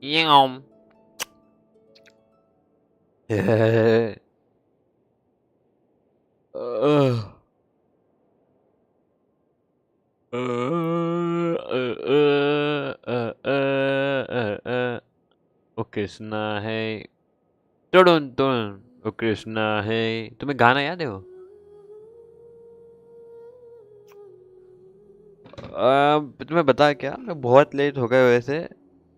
Yum. ओ कृष्णा है टुडुन टुडुन ओ कृष्णा है। तुम्हें गाना याद है वो? तुम्हें बता क्या, मैं बहुत लेट हो गया वैसे।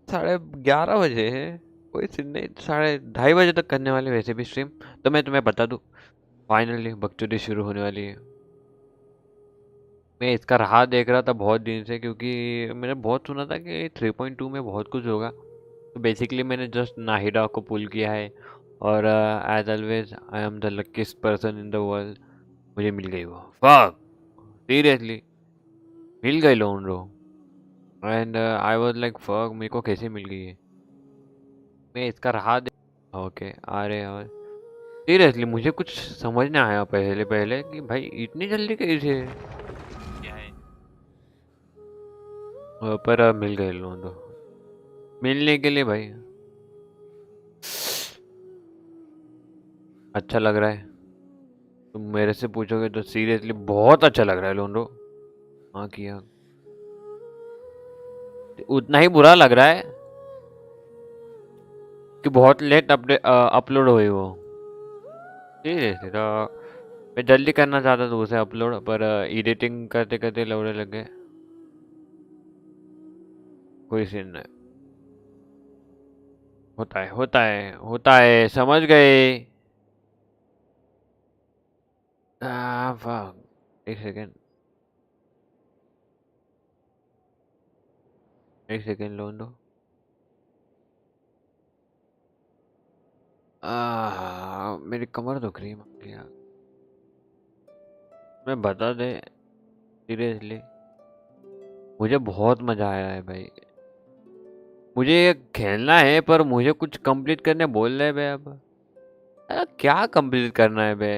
11:30 बजे है। कोई सीन नहीं, 2:30 बजे तक करने वाले वैसे भी स्ट्रीम। तो मैं तुम्हें बता दूं, फाइनली बकचोदी शुरू होने वाली है। मैं इसका राह देख रहा था बहुत दिन से, क्योंकि मैंने बहुत सुना था कि 3.2 में बहुत कुछ होगा। तो बेसिकली मैंने जस्ट नाहिडा को पुल किया है, और as always I am the luckiest person in the world. मुझे मिल गई वो, फक, सीरियसली मिल गई लोन रो। And I was like fuck, मेरे को कैसे मिल गई है। मैं इसका राह दे। ओके आ रहे और सीरियसली मुझे कुछ समझ नहीं आया पहले पहले कि भाई इतनी जल्दी कैसे क्या है। पर मिल गए लोन तो, मिलने के लिए भाई अच्छा लग रहा है। तुम मेरे से पूछोगे तो सीरियसली बहुत अच्छा लग रहा है लोन रो। हाँ किया, उतना ही बुरा लग रहा है कि बहुत लेट अपडेट अपलोड हुई वो। सीरियसली तो मैं जल्दी करना चाहता था उसे अपलोड, पर एडिटिंग करते करते लौड़े लग गए। कोई सीन नहीं, होता है होता है होता है, समझ गए। फक, एक सेकेंड, एक सेकेंड लोन दो। मेरी कमर दुख रही है यार। मैं बता दे, सीरियसली मुझे बहुत मजा आया है भाई। मुझे ये खेलना है, पर मुझे कुछ कंप्लीट करने बोल रहे बे अब। क्या कंप्लीट करना है बे?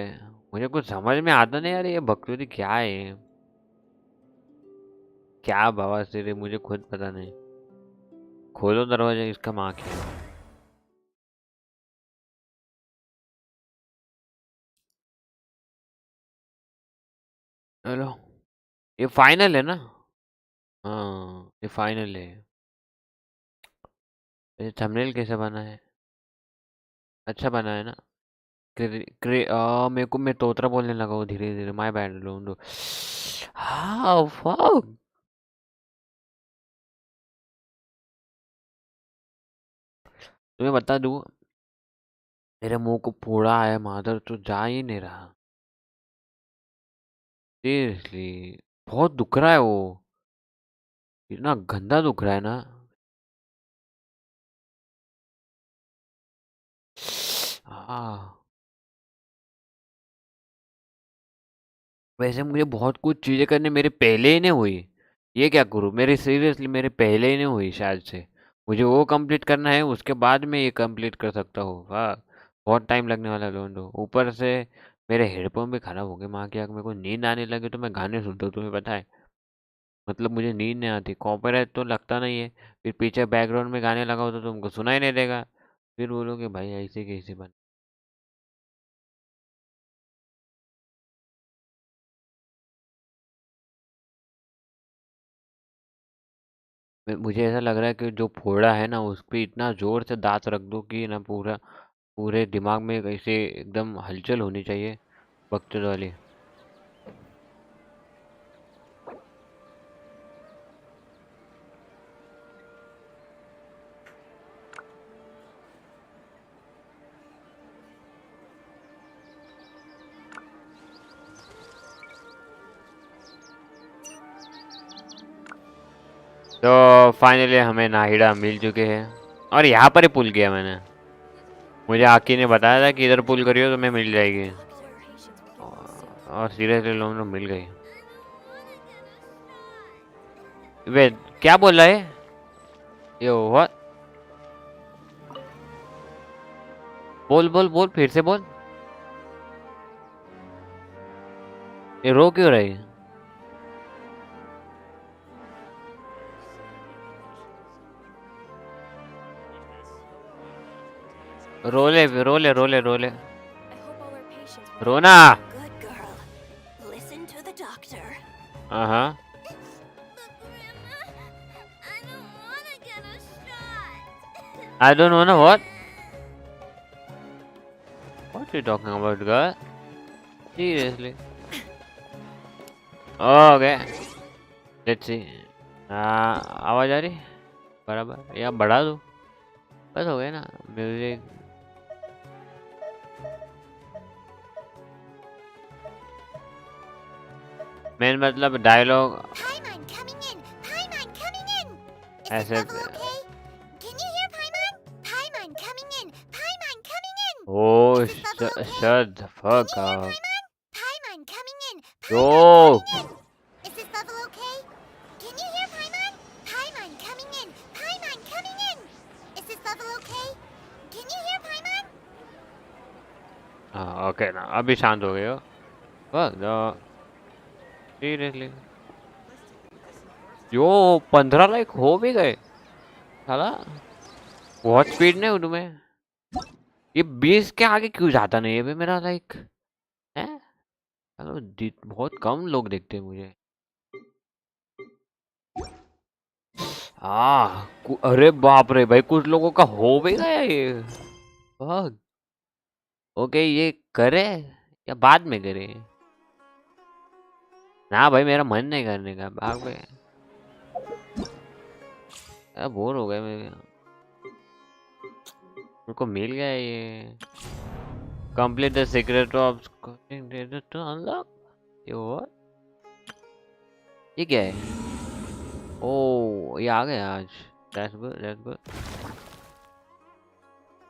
मुझे कुछ समझ में आता नहीं यार, ये बकचोदी क्या है, क्या बवासीर है, मुझे खुद पता नहीं। खोलो दरवाजा, इसका माँ क्या है। हेलो, ये फाइनल है ना? हाँ ये फाइनल है। ये थंबनेल कैसे बना है? अच्छा बना है ना? मेरे को, मैं तोतरा बोलने लगा हूँ धीरे धीरे, माय बैड लोग। हाँ फक। तुम्हें बता दूँ, मेरे मुंह को फोड़ा है माधर, तो जा ही नहीं रहा। सीरियसली बहुत दुख रहा है वो, इतना गंदा दुख रहा है ना। हाँ, वैसे मुझे बहुत कुछ चीजें करने मेरे पहले ही नहीं हुई। ये क्या करूँ, मेरे सीरियसली मेरे पहले ही नहीं हुई शायद से। मुझे वो कंप्लीट करना है, उसके बाद मैं ये कंप्लीट कर सकता हूँ। वाह, बहुत टाइम लगने वाला है लोन दो। ऊपर से मेरे हेडफोन भी खराब हो गए माँ की आँख। मेरे को नींद आने लगी तो मैं गाने सुनता हूँ, तुम्हें पता है। मतलब मुझे नींद नहीं आती, कॉपीराइट तो लगता नहीं है। फिर पीछे बैकग्राउंड में गाने लगा हो तो तुमको सुनाई नहीं देगा। फिर बोलोगे भाई ऐसे कैसे बन। मुझे ऐसा लग रहा है कि जो फोड़ा है ना उस पे इतना जोर से दांत रख दो कि ना पूरा, पूरे दिमाग में ऐसे एकदम हलचल होनी चाहिए, बकचोद वाली। तो फाइनली हमें नाहिडा मिल चुके हैं, और यहाँ पर ही पुल किया मैंने। मुझे आकी ने बताया था कि इधर पुल करियो तो मैं मिल जाएगी, और सीरियसली लोगों को मिल गई। वे क्या बोल रहा है? Yo what? बोल बोल बोल, फिर से बोल। ये रो क्यों रही? रोले रोले रोले रोले I hope all our patients will रोना। Good girl. Listen to the doctor. हाँ I don't want to get a shot. I don't know what are you talking about girl? Seriously? Okay, let's see. आवाज आ रही बराबर या बढ़ा दूँ? बस हो गया ना म्यूजिक। मेन मतलब dialogue Paimon coming in. Paimon coming in. Is this ऐसे level okay? Can you hear Paimon? Paimon coming in. Paimon coming in. Oh, Is this level okay? shut the Can fuck you hear up. Paimon? Paimon coming in. Yo, Paimon coming in. Is this level okay? Can you hear Paimon? Paimon coming in. Paimon coming in. Is this level okay? Can you hear Paimon? हाँ okay ना अभी शांत हो गए हो। Fuck no, seriously. यो 15 like हो भी गए साला। बहुत स्पीड नहीं उड़ू में। ये 20 के आगे क्यों जाता नहीं है बे मेरा लाइक है। चलो बहुत कम लोग देखते हैं मुझे। अरे बाप रे भाई कुछ लोगों का हो भी गया ये। Fuck. ओके ये करे या बाद में करे ना भाई मेरा मन नहीं करने का भाग पे। बोर हो गए मेरे को मिल गया ये। Complete the secret of to unlock. ये what? ये क्या है? ओ ये आ गया आज। That's good that's good.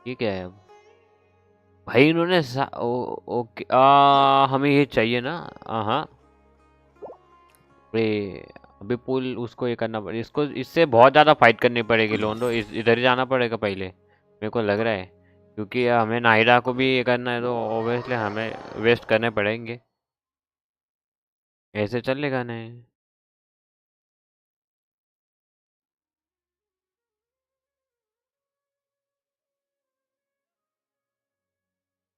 ये क्या है अब? भाई इन्होंने ओके हमें ये चाहिए ना। हाँ अभी पुल उसको ये करना पड़ेगा। इसको इससे बहुत ज़्यादा फाइट करनी पड़ेगी लोंडो। इधर ही जाना पड़ेगा पहले मेरे को लग रहा है क्योंकि हमें नाहिदा को भी ये करना है तो ऑब्वियसली हमें वेस्ट करने पड़ेंगे। ऐसे चलेगा नहीं।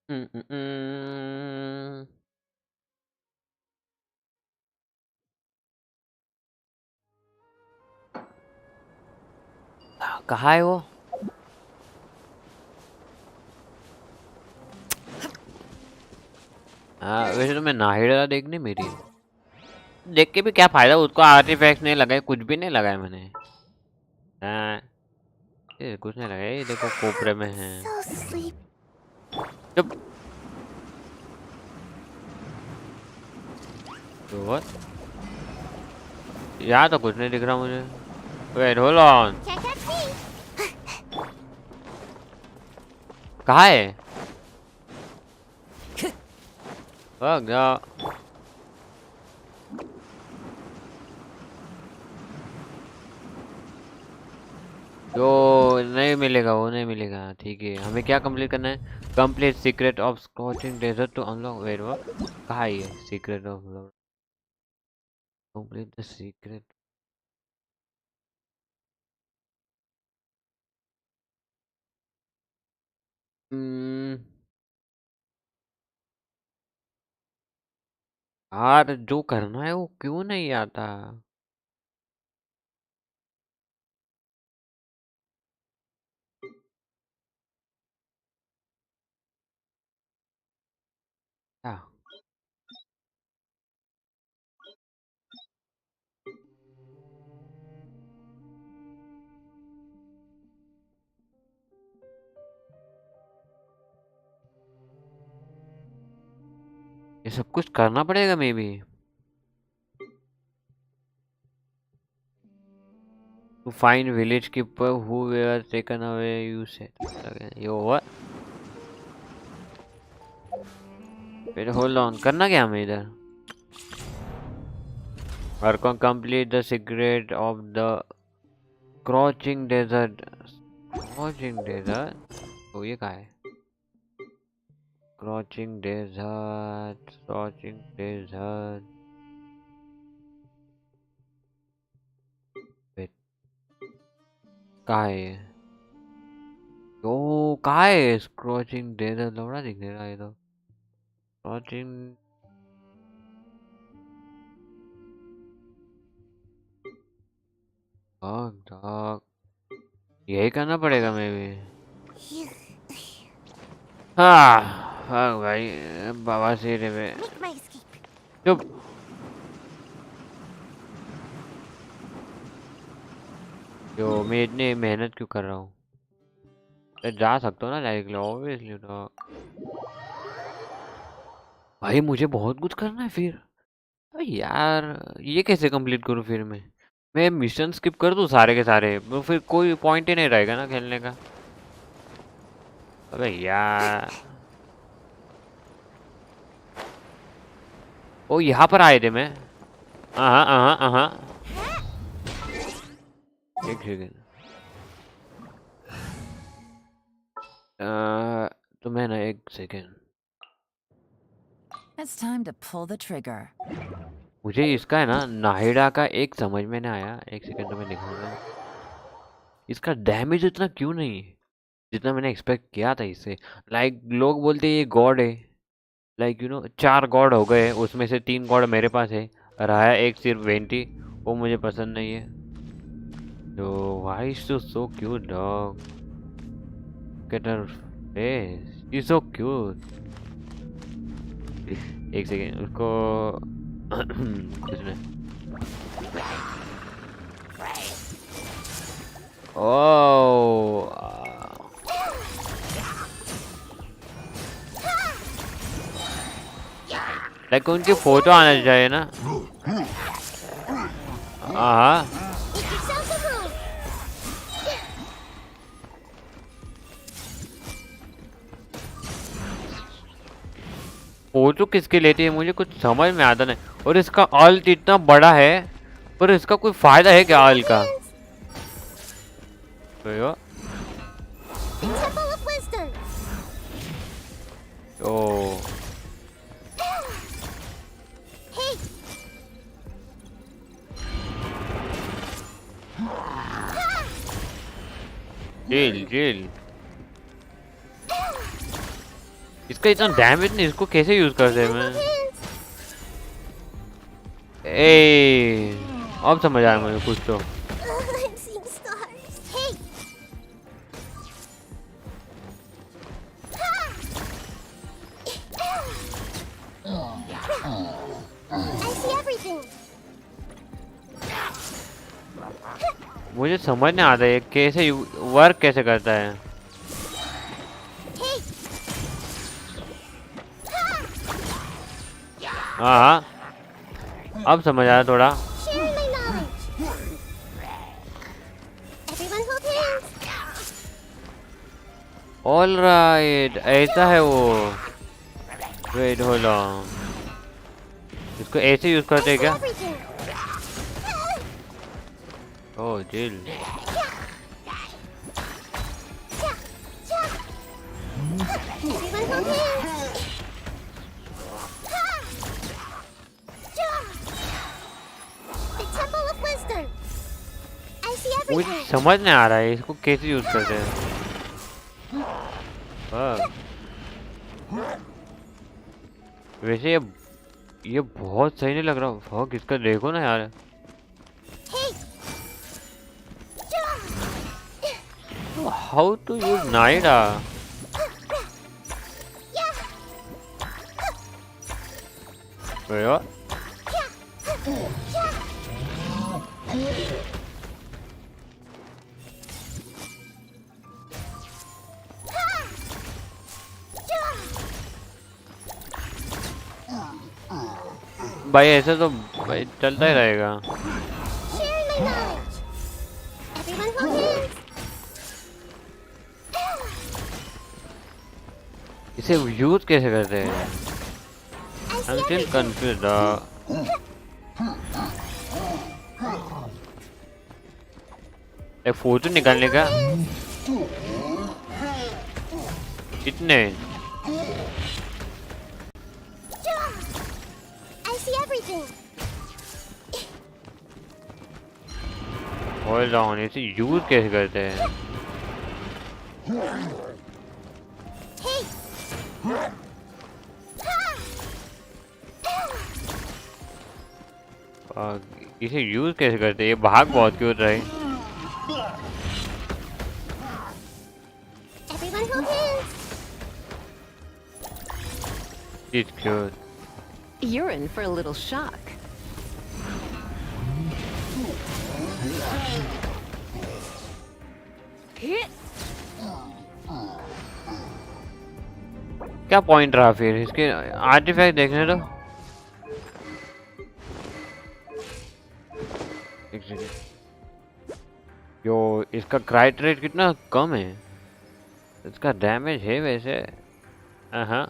हम्म, हम्म, हम्म। कहाँ है वो? वैसे तो मैं नाहिदा देखनी मेरी देख के भी क्या फायदा। उसको आर्टिफैक्ट नहीं लगाए कुछ भी नहीं लगाया मैंने। हाँ, ये कुछ नहीं लगाया। ये देखो कोपरे में है। So sleep. चुप। तो what? यहाँ तो कुछ नहीं दिख रहा मुझे। Wait hold on. Can't catch me. कहाँ है? Fuck no. जो नहीं मिलेगा वो नहीं मिलेगा। ठीक है हमें क्या कंप्लीट करना है? Complete secret of scorching desert to unlock. Wait वो कहाँ है ये secret of complete the secret. यार जो करना है वो क्यों नहीं आता? क्या? ये सब कुछ करना पड़ेगा may be to find village keeper who were taken away you said yo what. फिर होल्ड ऑन करना क्या हमें इधर? Work on complete the secret of the crouching desert. Crouching desert तो ये कहाँ है? Crouching desert crouching desert. Wait कहाँ है ये? ओ कहाँ है स्क्रॉचिंग दे दे लौड़ा दिख रहा है ये तो स्क्रॉचिंग डॉग डॉग यही करना पड़ेगा मैं भी हाँ हाँ भाई बाबा से रे बे Make my escape. चुप जो मैं इतनी मेहनत क्यों कर रहा हूँ तो जा सकता हूँ ना लाइक ऑब्वियसली तो भाई मुझे बहुत कुछ करना है फिर अबे यार ये कैसे कंप्लीट करूँ फिर मैं मिशन स्किप कर दूँ सारे के सारे तो फिर कोई पॉइंट ही नहीं रहेगा ना खेलने का अबे यार ओ यहाँ पर आए थे मैं हाँ हाँ हाँ हाँ एक सेकेंड तो मैं ना एक second It's time to pull the trigger. मुझे इसका है ना नाहिडा का एक समझ में नहीं आया एक सेकेंड तो मैं दिखाऊंगा इसका डैमेज इतना क्यों नहीं है जितना मैंने एक्सपेक्ट किया था इससे लाइक लोग बोलते हैं ये गॉड है लाइक 4 गॉड हो गए उसमें से 3 गॉड मेरे पास है रहा एक सिर्फ वेंटी वो मुझे पसंद नहीं है तो why is so cute dog get her face is so cute एक सेकेंड उसको किसने ओह लाइक उनकी फोटो आना चाहिए ना हाँ Make yourself a room. Photo किसके लेती है मुझे कुछ समझ में आता नहीं और इसका अल्ट इतना बड़ा है पर इसका कोई फायदा है क्या अल्ट का तो यो Temple of Wisdom. ओ Hey. जेल जेल इसका इतना डैमेज नहीं इसको कैसे यूज करते हैं मैं Hands. ए अब समझ आया मुझे कुछ तो I'm seeing stars. Hey. I see everything. मुझे समझ नहीं आता है कैसे वर्क कैसे करता है Hey. हाँ हाँ अब समझ आया थोड़ा Sharing my knowledge. Everyone hold hands. All right ऐसा है वो वेट होल्ड ऑन इसको ऐसे यूज करते हैं क्या Everything. Oh jail Everyone hold hands. The Temple of Wisdom. I see मुझे everything. समझ नहीं आ रहा है इसको कैसे यूज करते हैं वैसे ये बहुत सही नहीं लग रहा फक इसका देखो ना यार Hey. हाउ टू यूज नाइडा भाई ऐसे तो भाई चलता ही रहेगा Sharing my knowledge. Everyone hold hands. इसे यूज कैसे करते हैं I I am see still everything. Confuse एक फोटो निकालने का कितने I see everything. Hold on इसे यूज कैसे करते हैं Hey! इसे यूज कैसे करते हैं? ये भाग बहुत क्यों रहे? Everyone hold hands! It's cute. You're in for a little shock. क्या पॉइंट रहा फिर इसके? आर्टिफैक्ट देखने दो। एक सेकंड। यो, इसका क्राइट रेट कितना कम है। इसका डैमेज है वैसे। हाँ,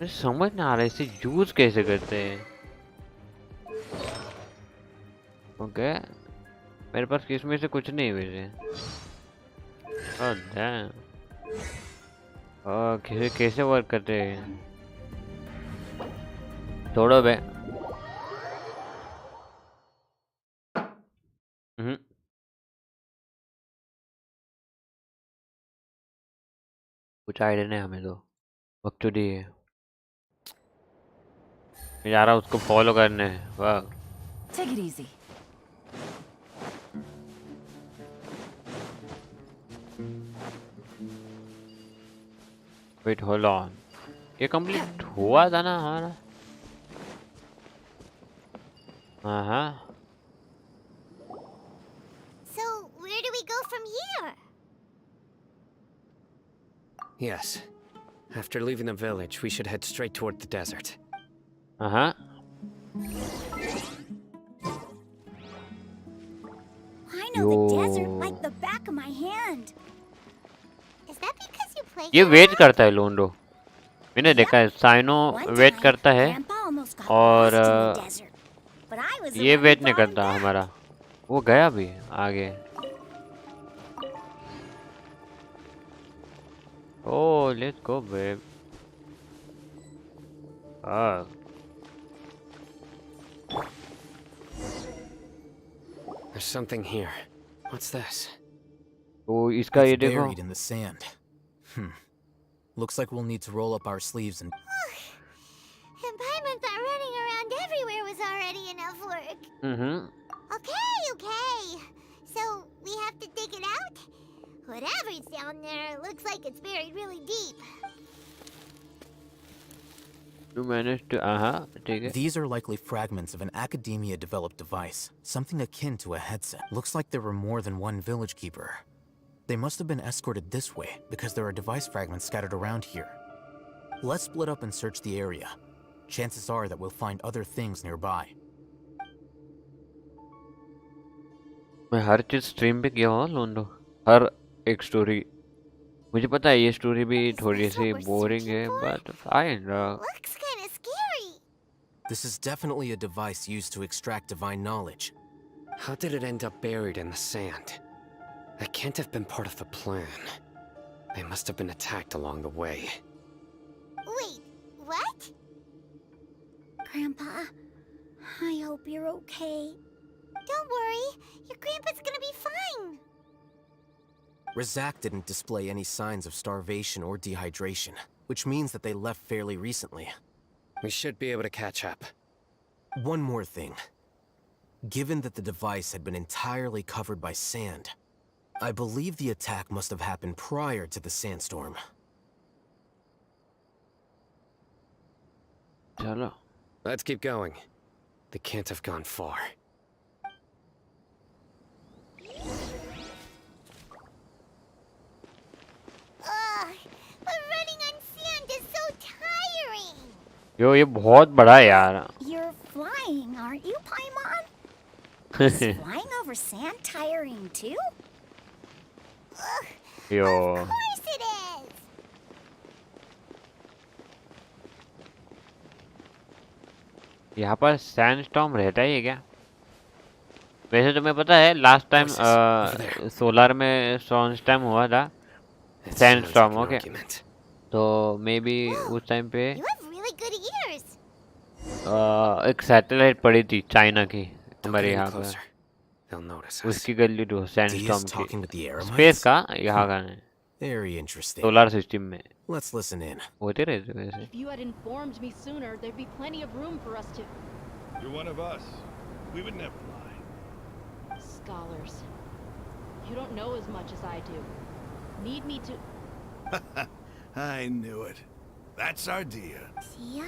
मुझे समझ ना आ रहा है इसे यूज कैसे करते हैं। ओके, मेरे पास किसमें से कुछ नहीं वैसे। Oh damn. कैसे कैसे वर्क करते हैं? छोड़ो बे। कुछ आइडिया नहीं हमें तो। वक्त तो दी है। मैं जा रहा हूँ उसको फॉलो करने। वाह। Take it easy. Wait hold on. ये कंप्लीट हुआ था ना हमारा? हाँ। So, where do we go from here? Yes. After leaving the village, we should head straight toward the desert. हाँ। I know the desert like the back of my hand. Is that because you play? ये wait करता है लोंडो। मैंने देखा है cyano wait करता है और ये वेट नहीं करता हमारा। वो गया भी आगे। Oh let's go babe. There's something here. What's this? तो इसका ये It's देखो। buried in the sand. Looks like we'll need to roll up our sleeves and And Paimon thought running around everywhere was already enough work. Okay. So, we have to dig it out? Whatever's down there looks like it's buried really deep. You managed to ठीक है। these are likely fragments of an academia-developed device, something akin to a headset. Looks like there were more than one village keeper. They must have been escorted this way because there are device fragments scattered around here. Let's split up and search the area. Chances are that we'll find other things nearby. मैं हर चीज stream पे किया हूँ लोंडो। हर एक story. मुझे पता है ये स्टोरी भी थोड़ी सी बोरिंग है but fine. Looks kind of scary. This is definitely a device used to extract divine knowledge. How did it end up buried in the sand? That can't have been part of the plan. They must have been attacked along the way. Wait, what? Grandpa, I hope you're okay. Don't worry, your grandpa's gonna be fine. Razak didn't display any signs of starvation or dehydration, which means that they left fairly recently. We should be able to catch up. One more thing. Given that the device had been entirely covered by sand, I believe the attack must have happened prior to the sandstorm. चलो। Let's keep going. They can't have gone far. But running on sand is so tiring. यो ये बहुत बड़ा है यार। You're flying, aren't you, Paimon? Is flying over sand tiring too? Yo Of course it is. यहाँ पर sandstorm रहता ही है क्या? वैसे तुम्हें पता है लास्ट टाइम सोलर में सैंडस्टॉर्म हुआ था। It sounds like sandstorm an okay. argument. तो मे बी उस टाइम पे You have really good ears. एक सैटेलाइट पड़ी थी चाइना की Don't हमारे get any यहाँ पर। closer. they'll notice us. उसकी गली ढूंढ Dia's सैंडस्टॉर्म की talking to the space Eremites? का यहाँ का है Very interesting. सोलर सिस्टम में Let's listen in. होते रहते वैसे If you had informed me sooner, there'd be plenty of room for us to. You're one of us. We would never lie. Scholars. You don't know as much as I do. Need me to. I knew it. That's our Dia. Dia?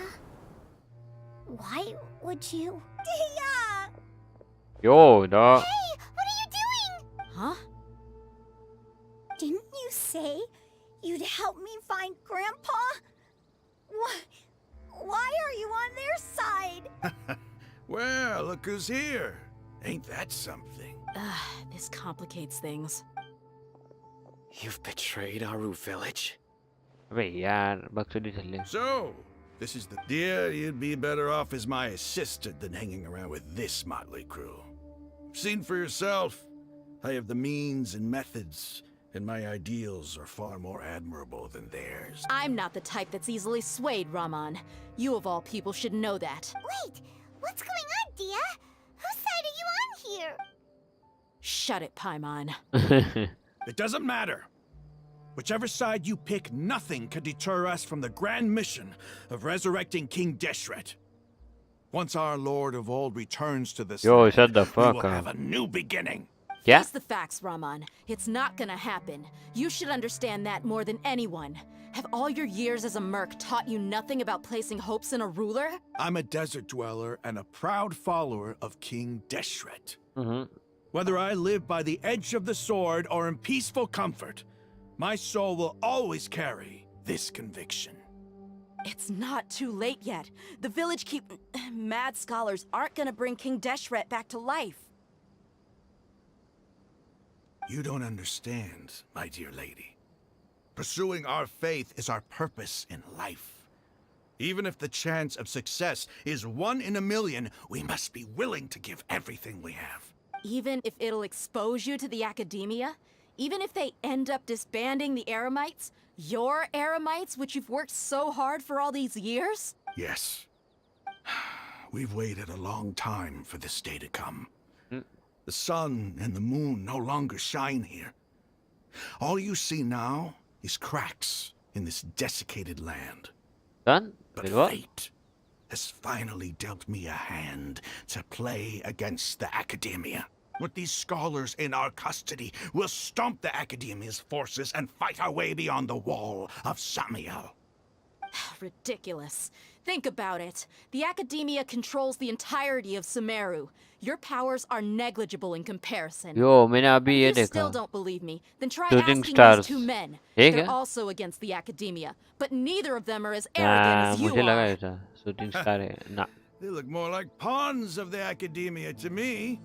Why would you? Dia! Yo the Hey, what are you doing? Huh? Didn't you say you'd help me find Grandpa? Why are you on their side? Well, look who's here. Ain't that something? This complicates things. You've betrayed Aru village. अबे यार बकचोदी चल रही So, this is the Dia. You'd be better off as my assistant than hanging around with this motley crew. Seen for yourself. I have the means and methods, and my ideals are far more admirable than theirs. I'm not the type that's easily swayed, Raman. You of all people should know that. Wait, what's going on, Dia? Whose side are you on here? Shut it, Paimon. It doesn't matter. Whichever side you pick, nothing can deter us from the grand mission of resurrecting King Deshret. Once our Lord of Old returns to this Yo, land, shut the we fuck will up. have a new beginning. क्या Face the facts, Raman. It's not gonna happen. You should understand that more than anyone. Have all your years as a merc taught you nothing about placing hopes in a ruler? I'm a desert dweller and a proud follower of King Deshret. Hmm Whether I live by the edge of the sword or in peaceful comfort, my soul will always carry this conviction. It's not too late yet. The village keep... Mad scholars aren't gonna bring King Deshret back to life. You don't understand, my dear lady. Pursuing our faith is our purpose in life. Even if the chance of success is 1 in a million, we must be willing to give everything we have. Even if it'll expose you to the academia? Even if they end up disbanding the Eremites? Your Eremites, which you've worked so hard for all these years? Yes. We've waited a long time for this day to come. The sun and the moon no longer shine here. All you see now is cracks in this desiccated land. Done But फिर वो fate has finally dealt me a hand to play against the academia. With these scholars in our custody, we'll stomp the academia's forces and fight our way beyond the wall of Samiel. Ridiculous. Think about it. The academia controls the entirety of Sumeru. Your powers are negligible in comparison. यो मैंने अभी ये If you देखा still don't believe me, then try Shooting asking stars. these two men. ठीक They're है also against the academia, but neither of them are as arrogant as you मुझे लगा are. ऐसा shooting star है ना They look more like pawns of the academia to me.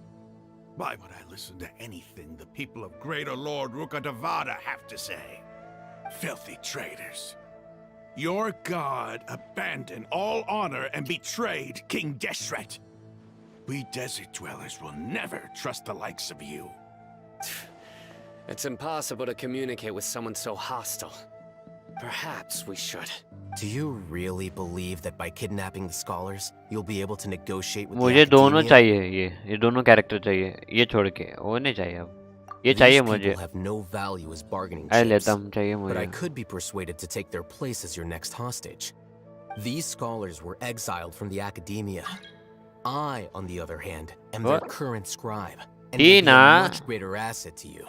Why would I listen to anything the people of Greater Lord Rukadavada have to say? Filthy traitors. Your god abandoned all honor and betrayed King Deshret. We desert dwellers will never trust the likes of you. It's impossible to communicate with someone so hostile. Perhaps we should. Do you really believe that by kidnapping the scholars, you'll be able to negotiate with the मुझे दोनों academia? चाहिए ये दोनों character चाहिए ये छोड़ के वो नहीं चाहिए अब ये These चाहिए people मुझे have no value as bargaining I chips, लेता हूँ चाहिए but I मुझे could be persuaded to take their place as your next hostage. These scholars were exiled from the academia. I, on the other hand, am their What? current scribe, and will be a Tina. much greater asset to you.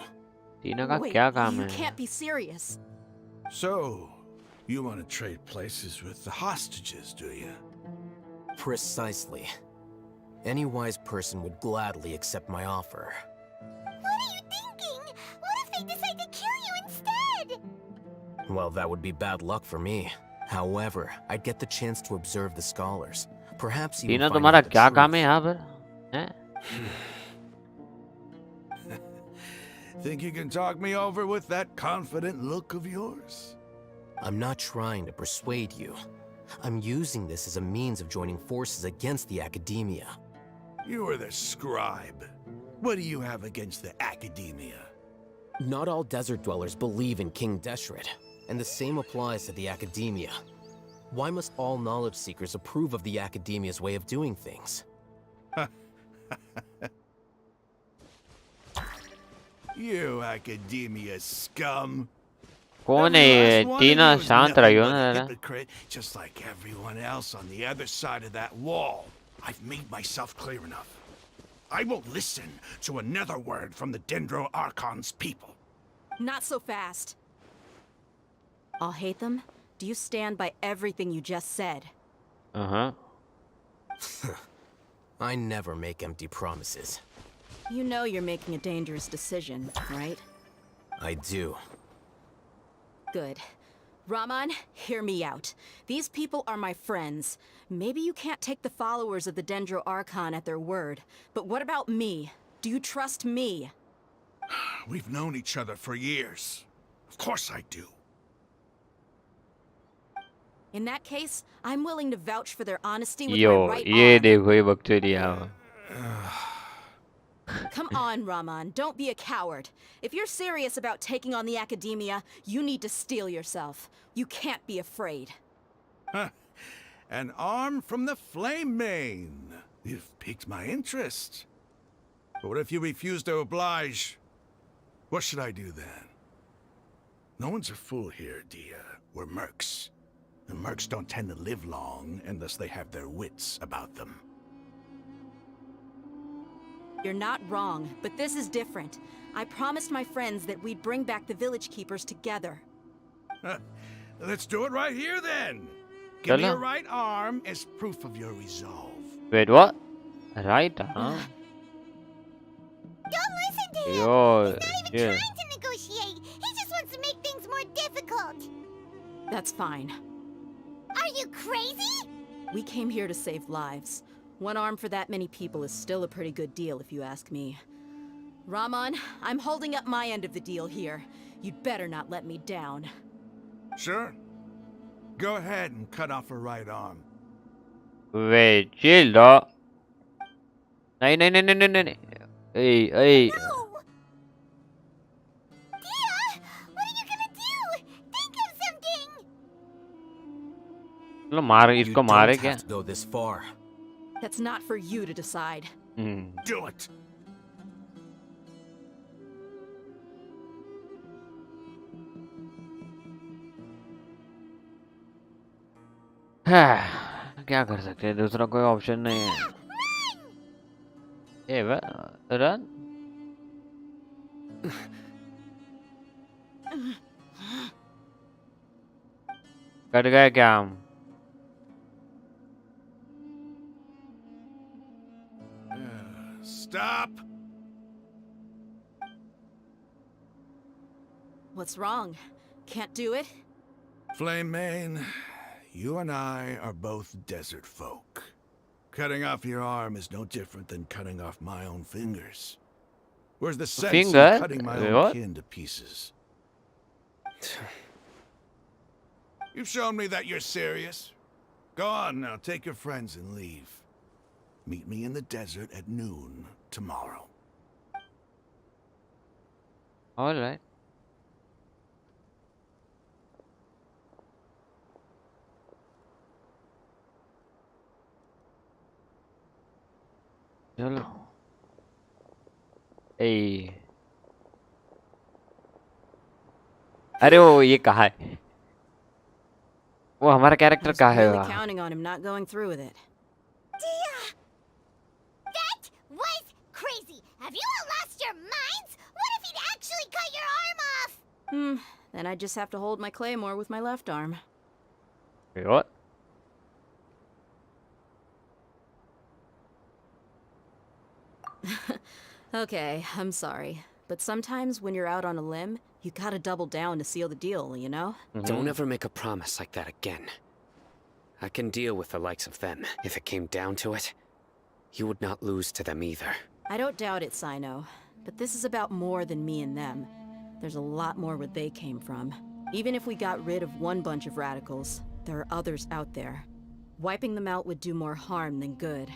टीना का Wait, क्या काम you है can't be serious. So, you want to trade places with the hostages, do you? Precisely. Any wise person would gladly accept my offer. What are you thinking? What if they decide to kill you instead? Well, that would be bad luck for me. However, I'd get the chance to observe the scholars. Perhaps even Tina find तुम्हारा out the क्या truth. काम है यहाँ पर हैं Think you can talk me over with that confident look of yours? I'm not trying to persuade you. I'm using this as a means of joining forces against the academia. You are the scribe. What do you have against the academia? Not all desert dwellers believe in King Deshret, and the same applies to the academia. Why must all knowledge seekers approve of the academia's way of doing things? You academia scum. कौन है Every ये? last one of Tina you is शांत nothing रहियो but ना a जरा. hypocrite, just like everyone else on the other side of that wall. I've made myself clear enough. I won't listen to another word from the Dendro Archon's people. Not so fast. I'll hate them. Do you stand by everything you just said? Uh-huh. I never make empty promises. You know you're making a dangerous decision, right? I do. Good. Raman, hear me out. These people are my friends. Maybe you can't take the followers of the Dendro Archon at their word, but what about me? Do you trust me? We've known each other for years. Of course I do. In that case, I'm willing to vouch for their honesty with my yo right ये arm. देखो ये बकचोदिया. Come on, Raman, don't be a coward. If you're serious about taking on the academia, you need to steel yourself. You can't be afraid. Huh. An arm from the Flame Mane. You've piqued my interest. But what if you refuse to oblige? What should I do then? No one's a fool here, Dia. We're mercs. And mercs don't tend to live long unless they have their wits about them. You're not wrong, but this is different. I promised my friends that we'd bring back the village keepers together. Let's do it right here then. Give me Chalo. your right arm as proof of your resolve. Wait, what? Right, huh? Don't listen to him! Yo, He's not even yeah. trying to negotiate! He just wants to make things more difficult! That's fine. Are you crazy? We came here to save lives. One arm for that many people is still a pretty good deal, if you ask me. Raman, I'm holding up my end of the deal here. You'd better not let me down. Sure. Go ahead and cut off her right arm. Wait, chill though. नहीं नहीं नहीं नहीं नहीं नहीं. Hey, hey. No! Dia! What are you gonna do? Think of something! चलो मार You इसको don't मारे have क्या? to go this far. That's not for you to decide. Do it! क्या कर सकते हैं? दूसरा कोई ऑप्शन नहीं है. ए रन. कट गए क्या हम? Stop! What's wrong? Can't do it? Flame Mane, you and I are both desert folk. Cutting off your arm is no different than cutting off my own fingers. Where's the sense in Finger? cutting my Wait, own what? kin to pieces? You've shown me that you're serious. Go on now, take your friends and leave. Meet me in the desert at noon tomorrow. All right. चलो. ए. अरे वो ये कहा है? वो हमारा I character was कहा है? really counting on him not going through with it. Dia! That was crazy! Have you all lost your minds? What if he'd actually cut your arm off? Then I just have to hold my claymore with my left arm. Wait, what? Okay, I'm sorry. But sometimes when you're out on a limb, you gotta double down to seal the deal, you know? Don't ever make a promise like that again. I can deal with the likes of them. If it came down to it, you would not lose to them either. I don't doubt it, Sino. But this is about more than me and them. There's a lot more where they came from. Even if we got rid of one bunch of radicals, there are others out there. Wiping them out would do more harm than good.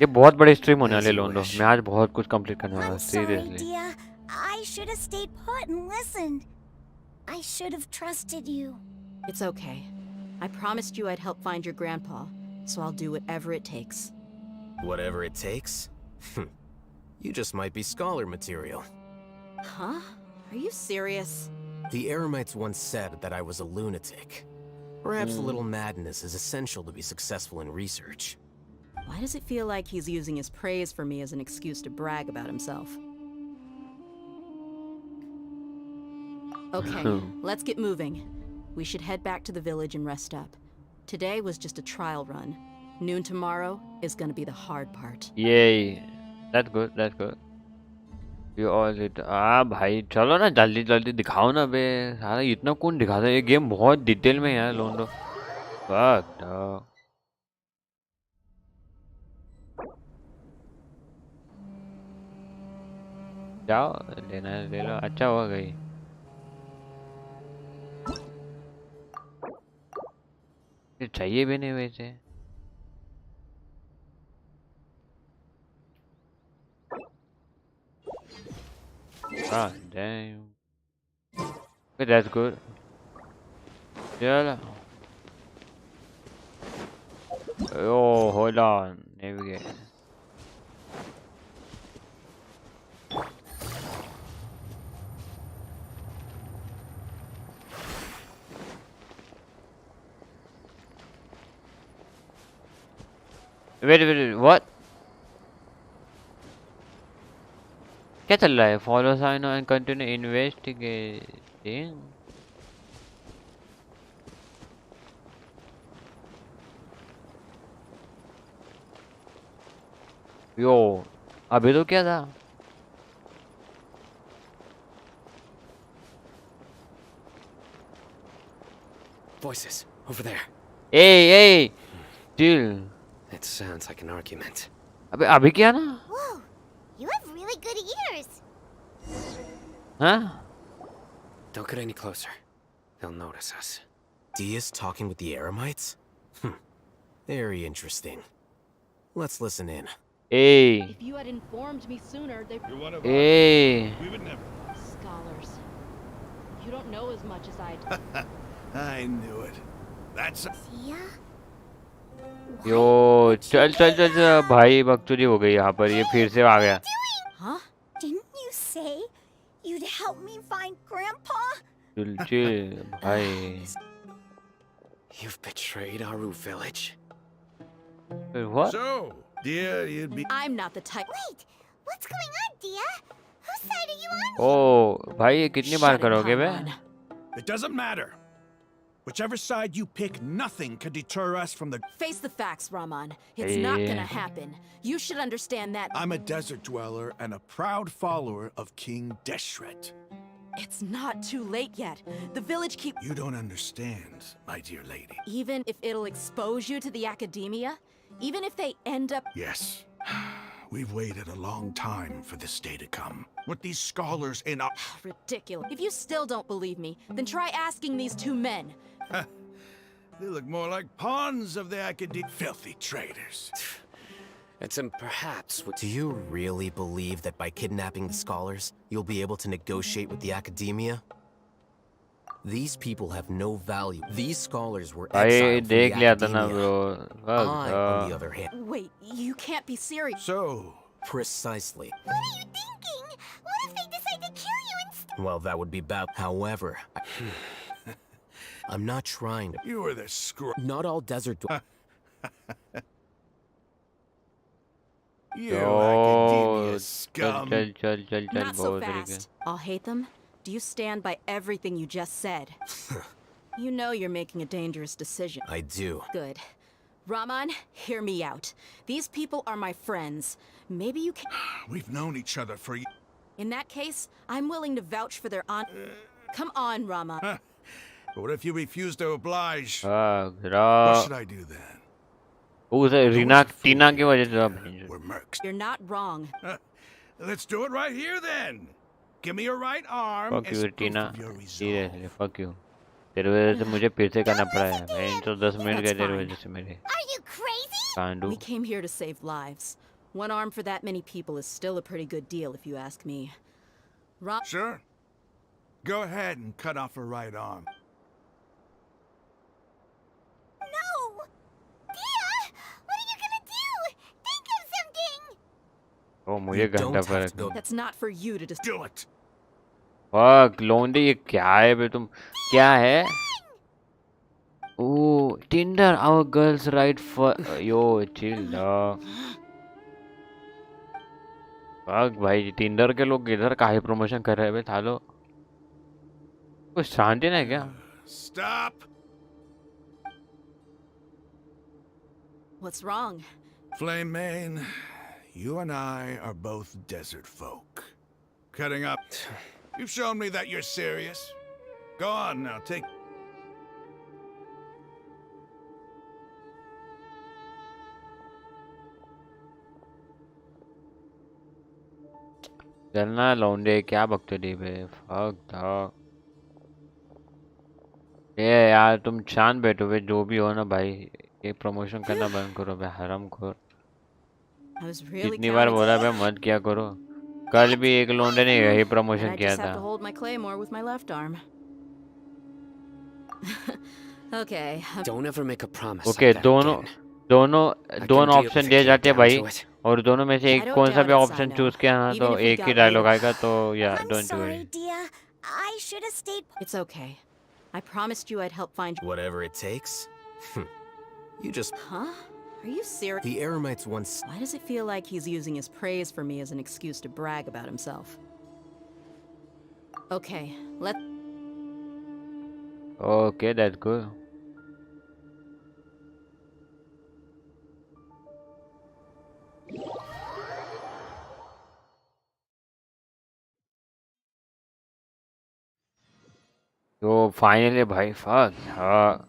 ये बहुत बड़ी stream होने वाली है लोंडो. मैं आज बहुत कुछ कंप्लीट करने वाला हूँ. I'm sorry, Seriously. Dia. I should have stayed put and listened. I should have trusted you. It's okay. I promised you I'd help find your grandpa, so I'll do whatever it takes. Whatever it takes? You just might be scholar material. Huh? Are you serious? The Eremites once said that I was a lunatic. Perhaps a little madness is essential to be successful in research. Why does it feel like he's using his praise for me as an excuse to brag about himself? Okay, let's get moving. We should head back to the village and rest up. Today was just a trial run. Noon tomorrow is gonna be the hard part. Yay, that's good, that's good. You all it भाई चलो ना जल्दी जल्दी दिखाओ ना बे सारा इतना कौन दिखाता है ये गेम बहुत डिटेल में है यार लोंडो फक dog. जाओ लेना है ले लो अच्छा हुआ गई ये चाहिए भी नहीं वैसे ah damn okay that's good yeah oh hold on navigate wait what क्या चल रहा है follow sign and continue investigating yo अभी तो क्या था Voices, over there. hey chill It sounds like an argument. अबे अभी क्या ना Whoa, you have really good ears. हाँ Don't get any closer. They'll notice us. Dia's talking with the Eremites? Very interesting. Let's listen in. hey If you had informed me sooner, they... You're one of hey us. We would never. Scholars. You don't know as much as I do. I knew it. That's Tia? यो चल चल चल चल भाई बकचोदी हो गई यहाँ पर ये फिर से आ गया Huh? Didn't you say you'd help me find Grandpa? Chill chill भाई You've betrayed Aru village. what so. Dear, you'd be. I'm not the type... Wait, what's going on, Dia? Whose side are you on? ओ भाई ये कितनी बार Shut it, करोगे बे Paimon. It doesn't matter. Whichever side you pick, nothing could deter us from the. Face the facts, Rahman. It's not Yeah. gonna happen. You should understand that... I'm a desert dweller and a proud follower of King Deshret. It's not too late yet. The village keep... You don't understand, my dear lady. Even if it'll expose you to the academia, even if they end up... Yes. We've waited a long time for this day to come. With these scholars in our... Ridiculous. If you still don't believe me, then try asking these two men. They look more like pawns of the academia. Filthy traitors. It's perhaps what Do you really believe that by kidnapping the scholars, you'll be able to negotiate with the academia? These people have no value. These scholars were भाई exiled from the देख लिया था ना academia. Bro I, on the other hand, Wait, you can't be serious. So, precisely. What are you thinking? What if they decide to kill you instead? Well, that would be bad. However, I'm not trying to. you were the screw. Not all desert. You ओ academia चल scum. चल चल चल चल Not so बहुत तरीके fast. I'll hate them. Do you stand by everything you just said? You know you're making a dangerous decision. I do. Good. Rahman, hear me out. These people are my friends. Maybe you can... We've known each other for. In that case, I'm willing to vouch for their Come on, Rahman. But what if you refuse to oblige? Fuck What रहा should I do then? उसे रीना टीना की वजह से We're mercs. You're not wrong. Let's do it right here then. Give me your right arm. fuck as you proof Tina of your resolve. Seriously fuck you तेरे वजह से मुझे फिर से करना पड़ा है मैं तो 10 मिनट गए तेरे वजह से मेरे Are you crazy? कांडू We came here to save lives. One arm for that many people is still a pretty good deal, if you ask me. Sure. Go ahead and cut off her right arm. No! Dia! What are you gonna do? Think of something! ओ मुझे You घंटा don't have फर्क to go. That's not for you to decide. Do it. Fuck लोंडे, ये क्या है बे तुम? क्या है? Oh Tinder, our girls right for yo chill dog. Fuck भाई, टिंडर के लोग इधर काहे प्रमोशन कर रहे हैं बे थालो? कुछ शांति नहीं क्या? Stop! What's wrong? Flame Mane, you and I are both desert folk. Cutting up. You've shown me that you're serious. Go on now, take... चलना लौंडे, क्या बकचोदी बे? Fuck dog. ये यार तुम शांत बैठो बे, जो भी हो ना भाई। ये प्रमोशन करना बंद करो बे, हरामखोर। I was really कितनी बार counting बोला on बे मत किया करो। कल भी एक लौंडे ने यही and प्रमोशन I किया just have था। to hold my claymore with my left arm. Okay. Don't ever make a promise okay, like that दोनों again. दोनों I can दोनों deal ऑप्शन if it दिए came जाते हैं down भाई, to it. और दोनों में से I एक don't कौन सा doubt भी it, ऑप्शन Sino. चूज किया ना, Even तो if we एक ही got rid डायलॉग of... आएगा। तो या I'm don't sorry, worry. Dia. I should have stayed. It's okay. I promised you I'd help find... Whatever it takes. You just... Huh? Are you serious? The Eremites once... Why does it feel like he's using his praise for me as an excuse to brag about himself? Okay, let... okay that's good. तो finally भाई, fuck हाँ।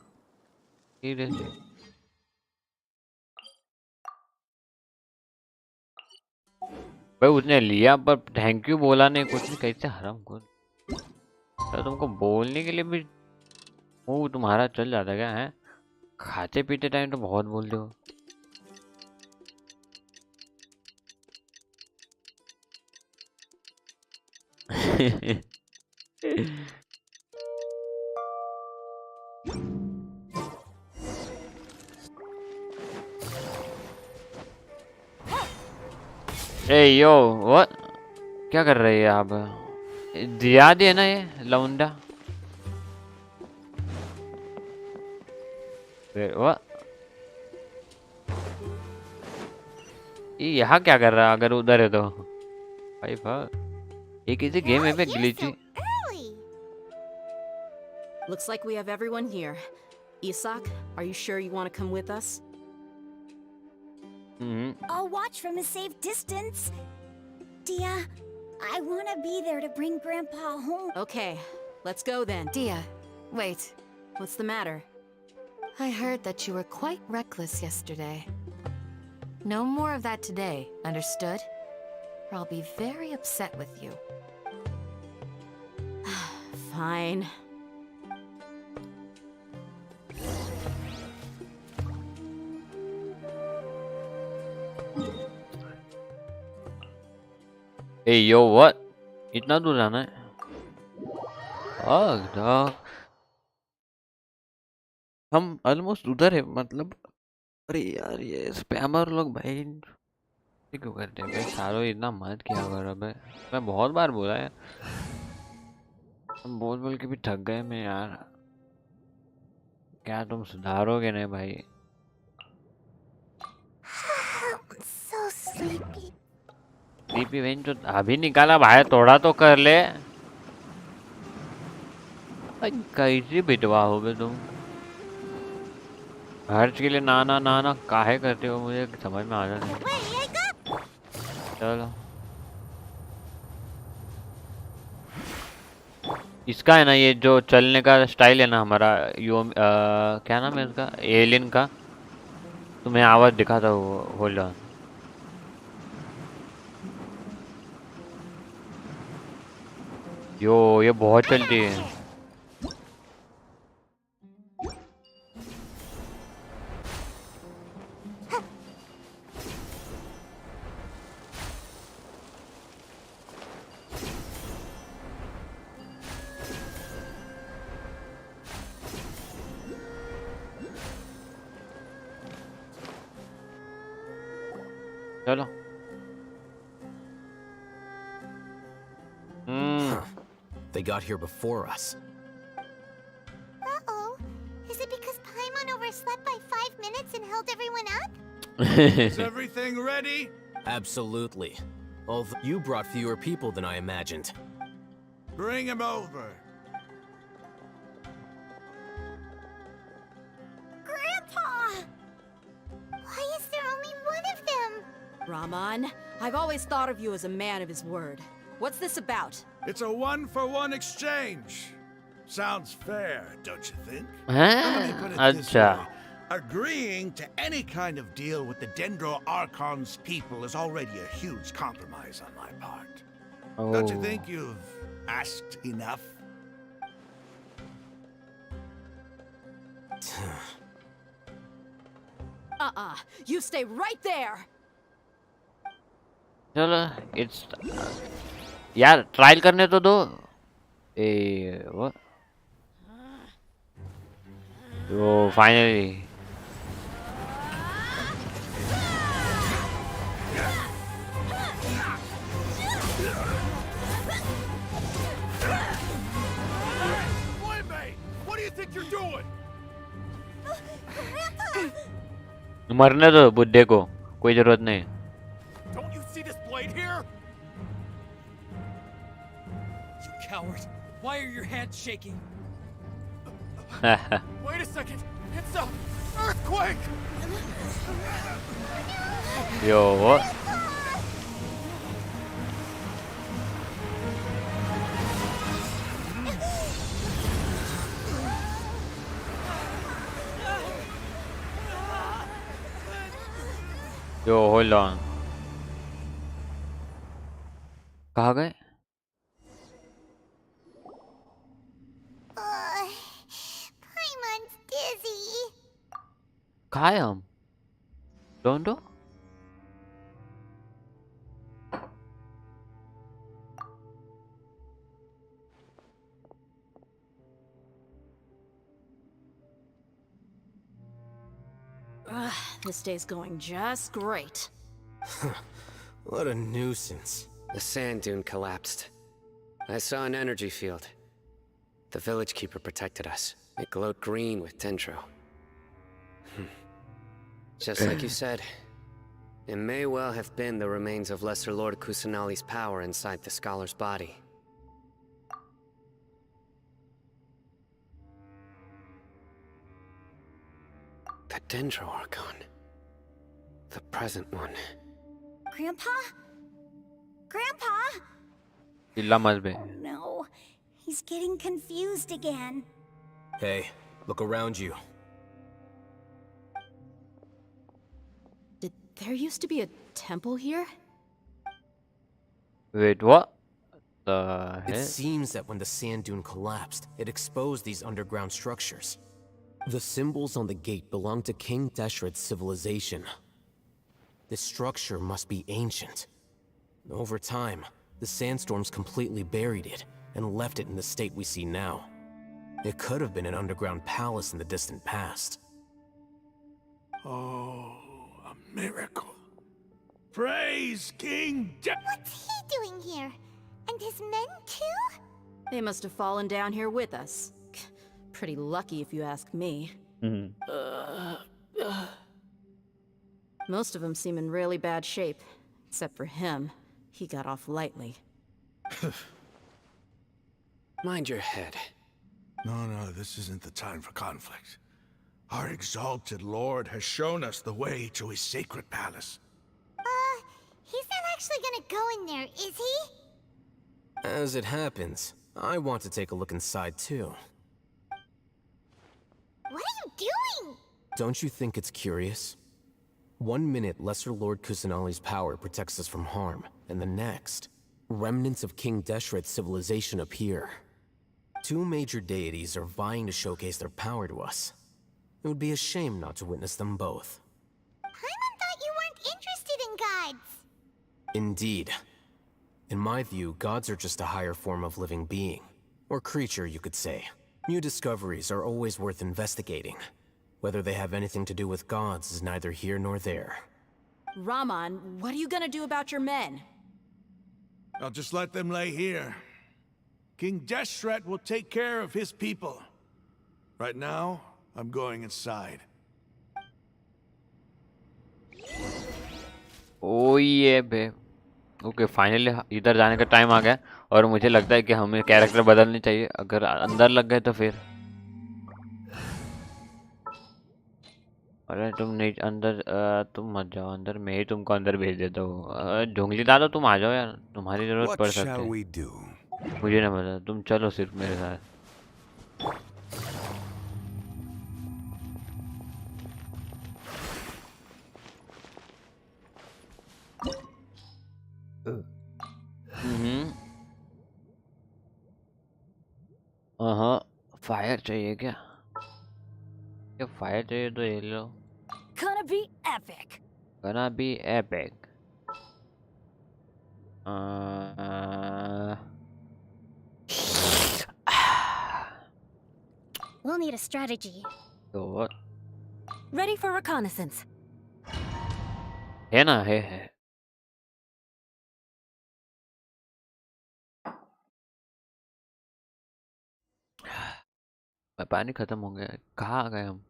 भाई उसने लिया पर thank you बोला नहीं, कुछ नहीं। कैसे हराम खोर। तो तुमको बोलने के लिए भी वो तुम्हारा चल जाता क्या है? खाते पीते टाइम तो बहुत बोलते हो। ए यो व्हाट, क्या कर रहे हैं आप? दिया दे ना ये लौंडा। फिर व्हाट, ये यहाँ क्या कर रहा है अगर उधर है तो? भाई फक, ये किसी गेम में पे You're glitchy. so early. Looks like we have everyone here. Isak, are you sure you want to come with us? I'll watch from a safe distance. Dia, I want to be there to bring Grandpa home. Okay, let's go then. Dia, wait. What's the matter? I heard that you were quite reckless yesterday. No more of that today, understood? Or I'll be very upset with you. Fine. A yo what, इतना दूर जाना है? Fuck dog, हम almost उधर है मतलब। अरे यार ये स्पैमर लोग भाई ये क्यों करते हैं भाई? सारो इतना मत किया करो भाई। मैं बहुत बार बोला है, हम बोल बोल के भी थक गए मैं यार। क्या तुम सुधारोगे नहीं भाई? I'm so sleepy. PP when जो अभी निकाला भाई, थोड़ा तो कर ले। भाई कैसी बिटवा हो गए तुम? हर्ष के लिए नाना नाना काहे करते हो, मुझे समझ में आ रहा नहीं। Wake up! चलो इसका है ना ये जो चलने का स्टाइल है ना हमारा, यो क्या नाम है इसका, एलियन का। तुम्हें आवाज दिखाता हूँ, होल्ड ऑन। यो ये बहुत चलती है। चलो The They got here before us. Uh-oh. Is it because Paimon overslept by 5 minutes and held everyone up? Is everything ready? Absolutely. Although you brought fewer people than I imagined. Bring him over. Grandpa! Why is there only one of them? Raman, I've always thought of you as a man of his word. What's this about? It's a one-for-one exchange. Sounds fair, don't you think? हैं? Let me put it this अच्छा. way. Agreeing to any kind of deal with the Dendro Archon's people is already a huge compromise on my part. Don't you Oh. think you've asked enough? You stay right there! चलो it's यार trial करने तो दो ए वो finally What do you think you're doing? मरने दो बुड्ढे को कोई जरूरत नहीं Don't you see this blade here? You coward. Why are your hands shaking? Wait a second. It's a earthquake! Yo what yo hold on कहाँ गए Paimon's dizzy. कहाँ है हम डोंटो This day's going just great. What a nuisance. The sand dune collapsed. I saw an energy field. The village keeper protected us. It glowed green with dendro. Just like you said, it may well have been the remains of Lesser Lord Kusanali's power inside the scholar's body. The Dendro Archon. The present one. Grandpa? Grandpa? चिल्ला मत बे No. He's getting confused again. Hey, look around you. Did there used to be a temple here? wait what the It hell seems that when the sand dune collapsed, it exposed these underground structures. The symbols on the gate belong to King Deshret's civilization. This structure must be ancient. Over time, the sandstorms completely buried it and left it in the state we see now. It could have been an underground palace in the distant past. Oh, a miracle. Praise King What's he doing here? And his men too? They must have fallen down here with us. Pretty lucky if you ask me. Most of them seem in really bad shape. Except for him. He got off lightly. Mind your head. No, this isn't the time for conflict. Our exalted lord has shown us the way to his sacred palace. He's not actually gonna go in there, is he? As it happens, I want to take a look inside too. What are you doing? Don't you think it's curious? 1 minute, Lesser Lord Kusanali's power protects us from harm, and the next, remnants of King Deshret's civilization appear. 2 major deities are vying to showcase their power to us. It would be a shame not to witness them both. Paimon thought you weren't interested in gods. Indeed. In my view, gods are just a higher form of living being. Or creature, you could say. New discoveries are always worth investigating. Whether they have anything to do with gods is neither here nor there. Raman, what are you gonna do about your men? I'll just let them lay here. King Deshret will take care of his people. Right now, I'm going inside. ओ ये बे okay finally इधर जाने का time आ गया और मुझे लगता है कि हमें कैरेक्टर बदलनी चाहिए अगर अंदर लग गए तो फिर अरे तुम नहीं अंदर तुम मत जाओ अंदर मैं ही तुमको अंदर भेज देता हूँ झुंगली दादा तुम आ जाओ यार तुम्हारी जरूरत What पड़ सकती shall है we do? मुझे ना पता तुम चलो सिर्फ मेरे साथ हम्म हाँ फायर चाहिए क्या क्या फायर चाहिए तो ये लो Gonna be epic. gonna be epic uh, We'll need a strategy. तो what Ready for reconnaissance. है ना है पानी खत्म हो गया कहाँ आ गए हम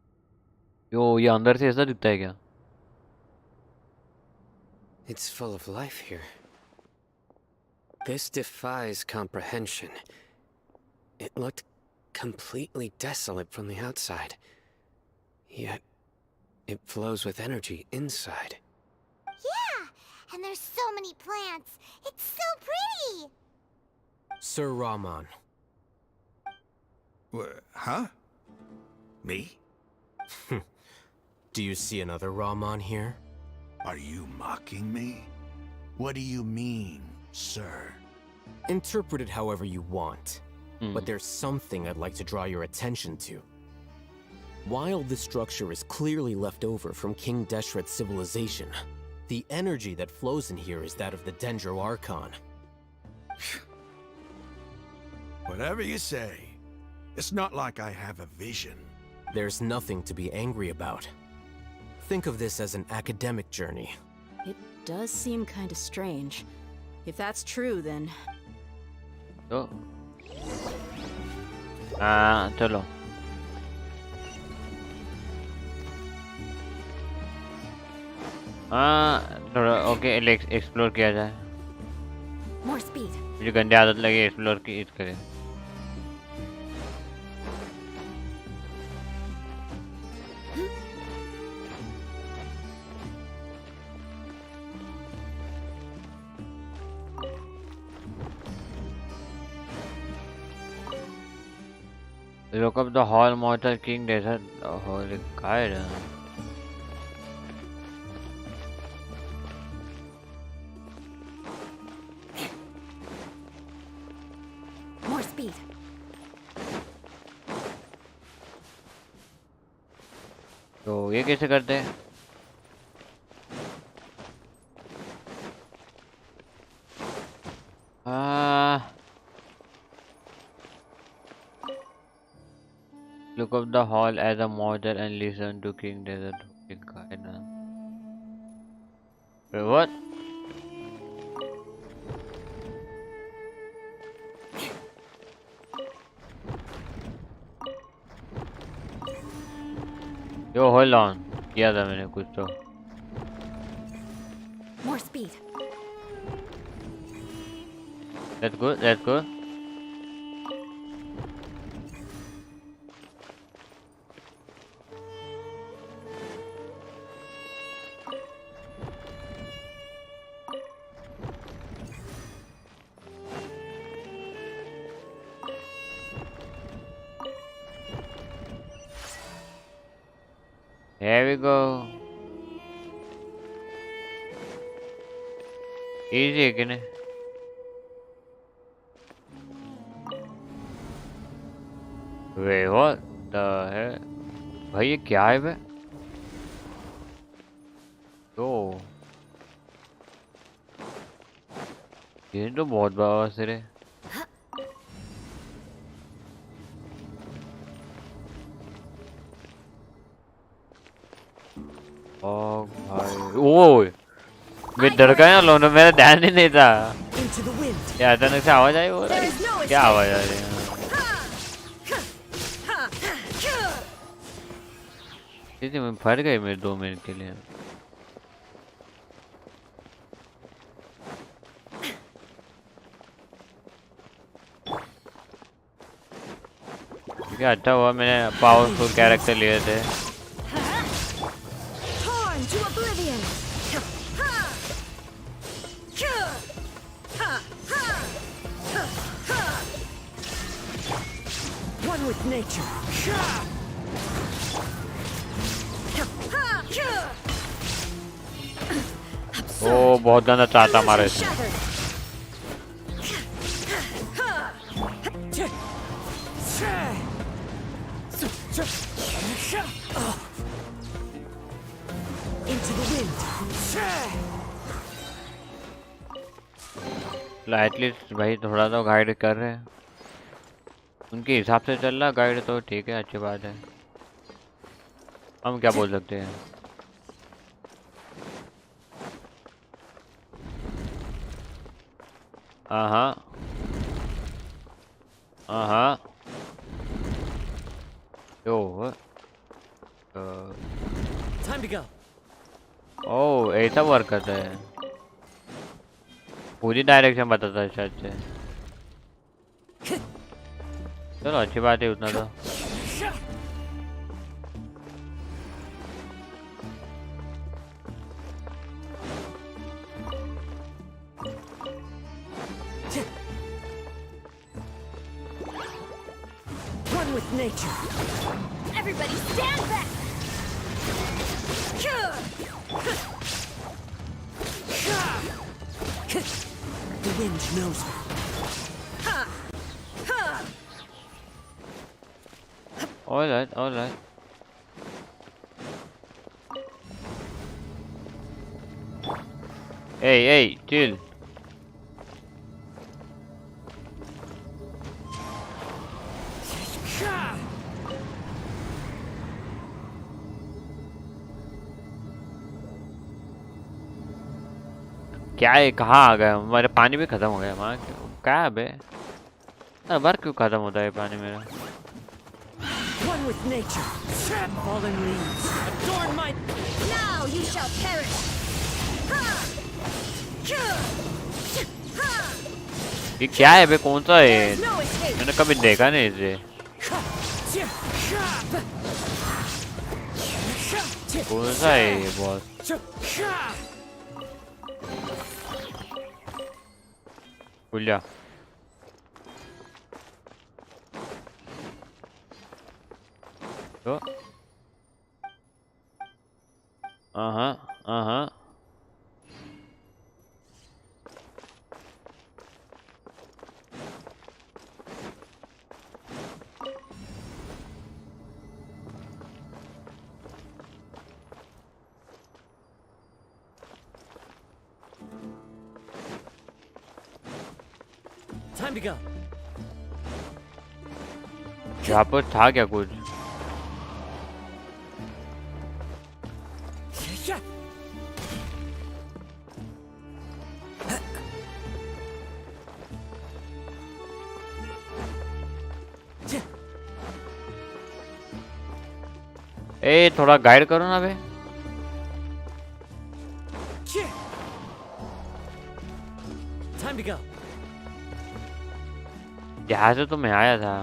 यो ये अंदर से ऐसा दिखता है क्या It's full of life here. This defies comprehension. It looked completely desolate from the outside. Yet, it flows with energy inside. Yeah, and there's so many plants. It's so pretty. Sir Rahman, Huh? Me? do you see another Rahman here? Are you mocking me? What do you mean, sir? Interpret it however you want. But there's something I'd like to draw your attention to. While this structure is clearly left over from King Deshret's civilization, the energy that flows in here is that of the Dendro Archon. Whatever you say. It's not like I have a vision. There's nothing to be angry about. Think of this as an academic journey. It does seem kind of strange. If that's true, then तो चलो थोड़ा okay explore किया जाए More speed. मुझे गंदी आदत लगी explore की करें Look up the hall mortal king desert. Holy God. more speed. तो ये कैसे करते हैं Look up the hall as a mortal and listen to King Desert. Wait, what? Yo, hold on. किया था मैंने कुछ तो. More speed. That's good. That's good. Here we go. Easy है कि नहीं? Wait, what the hell? भाई ये क्या है बे? तो ये तो बहुत बवासीर है. Oh भाई, ओए वे डर गए ना लोग, मेरा ध्यान ही नहीं था। Into the wind. ये अचानक से आवाज आई, हो रहा है क्या आवाज आ रही है? ठीक है, मैं फट गई मेरे 2 मिनट के लिए। ठीक है, अच्छा हुआ मैंने पावरफुल कैरेक्टर लिए थे। Torn to oblivion! One with nature. ओ बहुत गंदा चाहता मारे थे। Into the wind. एटलीस्ट भाई थोड़ा तो गाइड कर रहे हैं, उनके हिसाब से चल रहा गाइड तो ठीक है, अच्छी बात है। हम क्या बोल सकते हैं। हाँ हाँ यो Time to go. ओ ऐसा वर्क करता है, पूरी डायरेक्शन बताता है शायद से। चलो अच्छी बात है उतना तो। One with nature. Everybody stand back! The wind knows her. All right, all right. Hey, chill. क्या है, कहाँ आ गया? हमारे पानी भी खत्म हो गया वहाँ। क्या है बे, बार क्यों खत्म होता है पानी मेरा? One with nature. Fallen leaves. Adorn my. Now you shall perish! ये क्या है बे, कौन सा है? No escape! मैंने कभी देखा नहीं इसे। कौन सा है ये बॉस? खुल जा। तो हाँ Time to go. यहाँ पर था क्या कुछ? ए थोड़ा गाइड करो ना बे। Time to go. यहाँ से तो मैं आया था।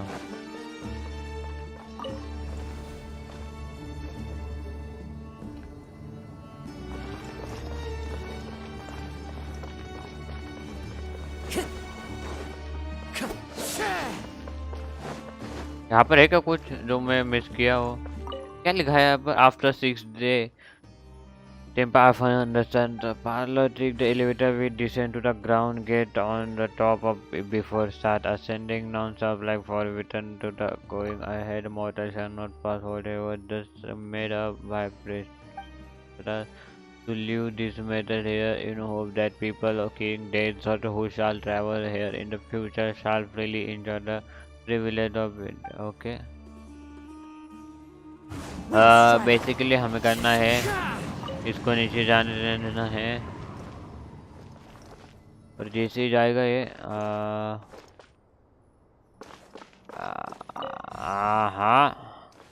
यहाँ पर है क्या कुछ जो मैं मिस किया हो? क्या लिखा है यहाँ पर? After 6 day temper, I understand the parlor trick the elevator we descend to the ground gate on the top of before start ascending non-stop like for return to the going ahead mortal shall not pass whatever just made up by priest to leave this method here in hope that people of king dead sort who shall travel here in the future shall freely enjoy the privilege of it. Okay, basically हमें करना है, इसको नीचे जाने देना है और जैसे ही जाएगा ये हाँ,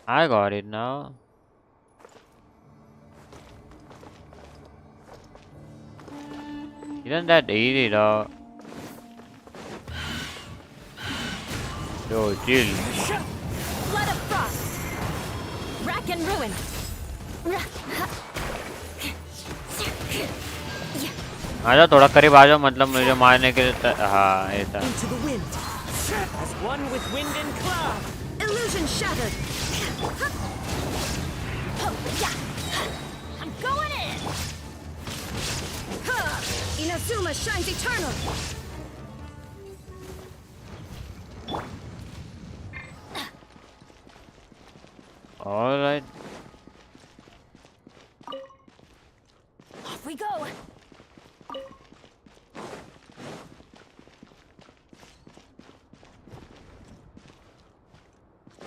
I got it now. Isn't that easy though? Yo, chill. Blood of frost! Rack and ruin! आजा थोड़ा करीब आ जाओ, मतलब मुझे मारने के लिए हाँ ऐसा। Into the wind. As one with wind and cloud. Illusion shattered! I'm going in! Inazuma shines eternal! All right. Off we go!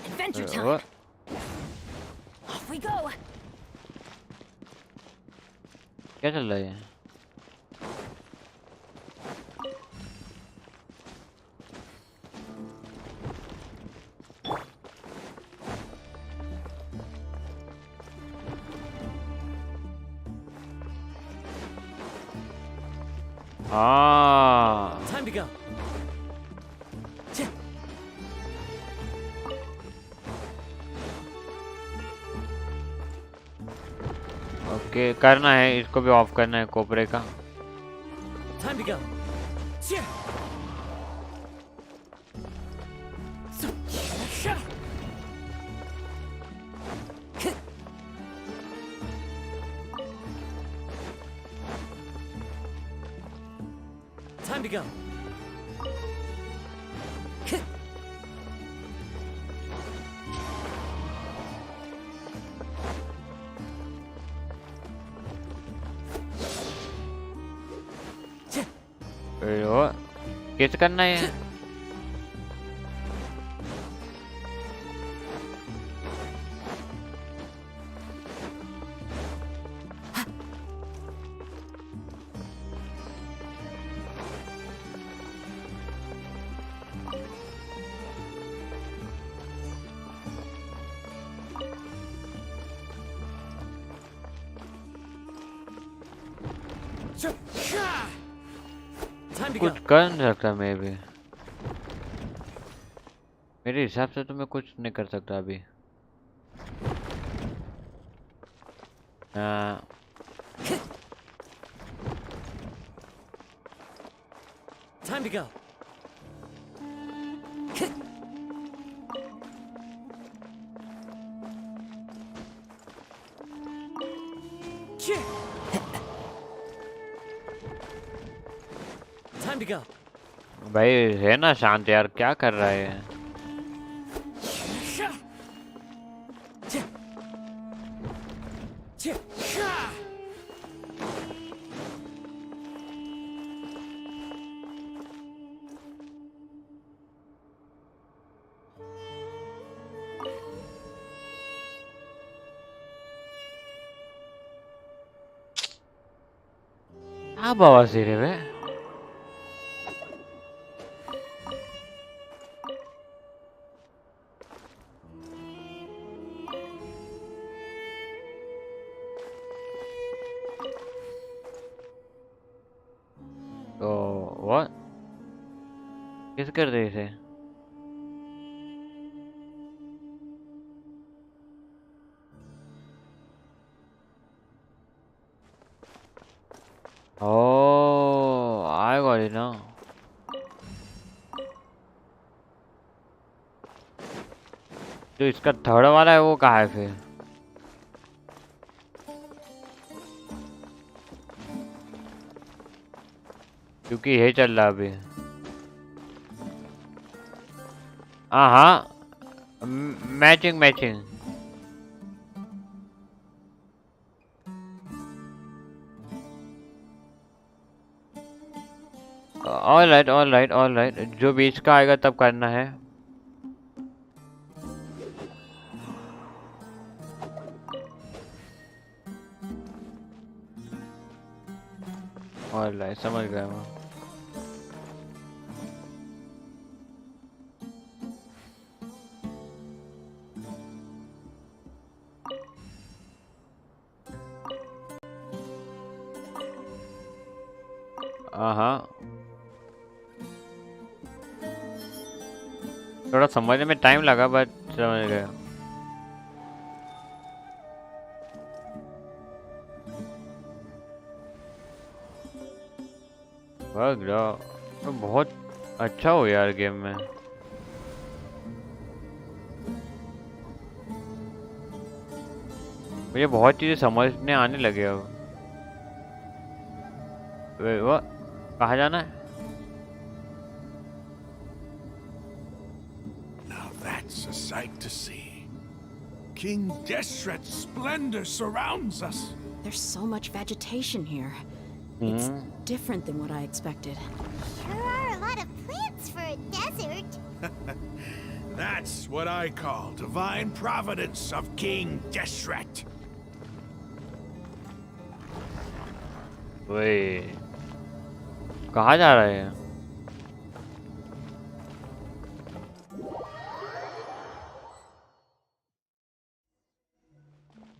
Adventure time! What? Off we go! क्या चल रहा है? हाँ। Time to go. ओके, करना है, इसको भी of करना है कोपरे का। Time to go. Time to go. कैसे करना है? Time to कुछ go. कर नहीं सकता मैं भी, मेरे हिसाब से तो मैं कुछ नहीं कर सकता अभी। हाँ, Time to go. Time to go. भाई है ना शांत यार, क्या कर रहा है? क्या बवासीर है बे? तो व्हाट किस कर दे इसे? Oh, I got it now. जो इसका थर्ड वाला है वो कहाँ है फिर? क्योंकि ये चल रहा अभी। हाँ, matching matching. All right all right all right, जो बीच का आएगा तब करना है। ऑल राइट, समझ गया मैं। हाँ, थोड़ा समझने में टाइम लगा बट समझ गया। भाग जाओ, तो बहुत अच्छा हो यार गेम में। मुझे बहुत चीजें समझने आने लगे अब। वो कहाँ जाना है? Now that's a sight to see. King Deshret's splendor surrounds us. There's so much vegetation here. It's different than what I expected. Sure are a lot of plants for a desert. That's what I call divine providence of King Deshret. वही कहाँ जा रहे हैं?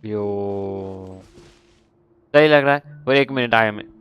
यो सही लग रहा है। वो 1 मिनट आया मैं।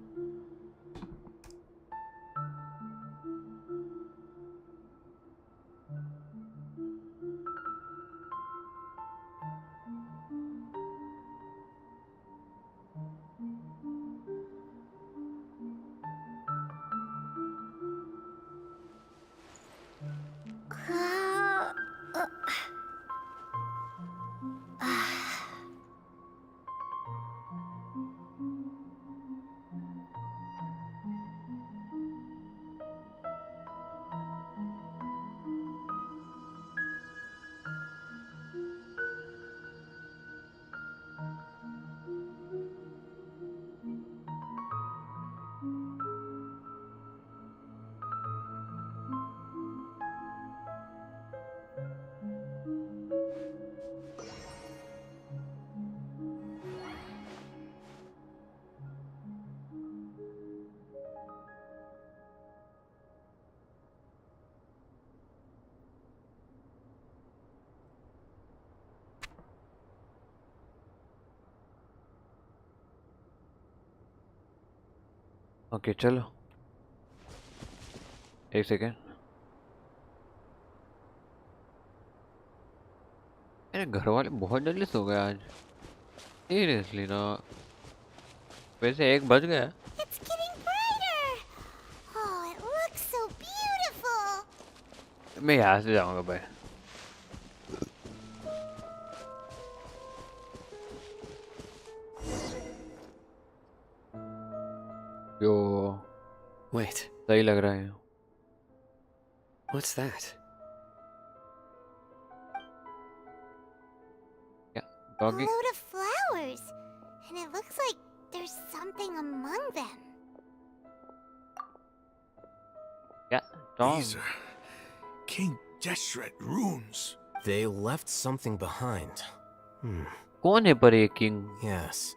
ओके चलो, 1 सेकेंड। मेरे घर वाले बहुत जल्दी सो गए आज। सीरियसली ना, वैसे 1 बज गया। It's getting brighter. Oh, it looks so beautiful. मैं यहाँ से जाऊँगा भाई। यो Wait, सही लग रहा है। what's that? क्या A doggy? load of flowers. And it looks like there's something among them. क्या Tom? These are King Deshret runes. They left something behind. कौन है पर ये king? Yes.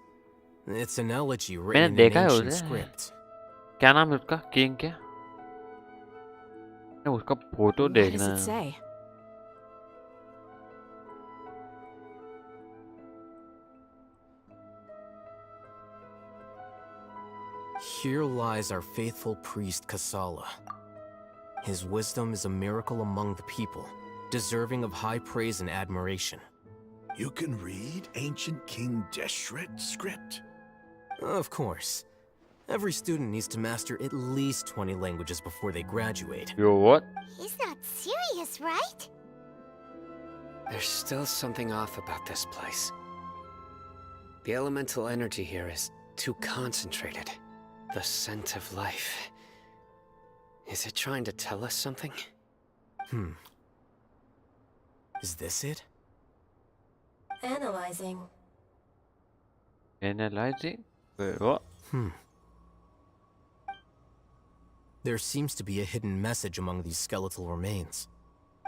It's an elegy मैंने written in देखा an है ancient उसे। script. क्या नाम है उसका? किंग क्या? उसका फोटो What does देखना it है। say? Here lies our faithful priest Kasala. His wisdom is a miracle among the people, deserving of high praise and admiration. You can read ancient King Deshret's script. Of course. Every student needs to master at least 20 languages before they graduate. Yo what? He's not serious, right? There's still something off about this place. The elemental energy here is too concentrated. The scent of life. Is it trying to tell us something? Is this it? Analyzing. Analyzing? Wait, what? There seems to be a hidden message among these skeletal remains.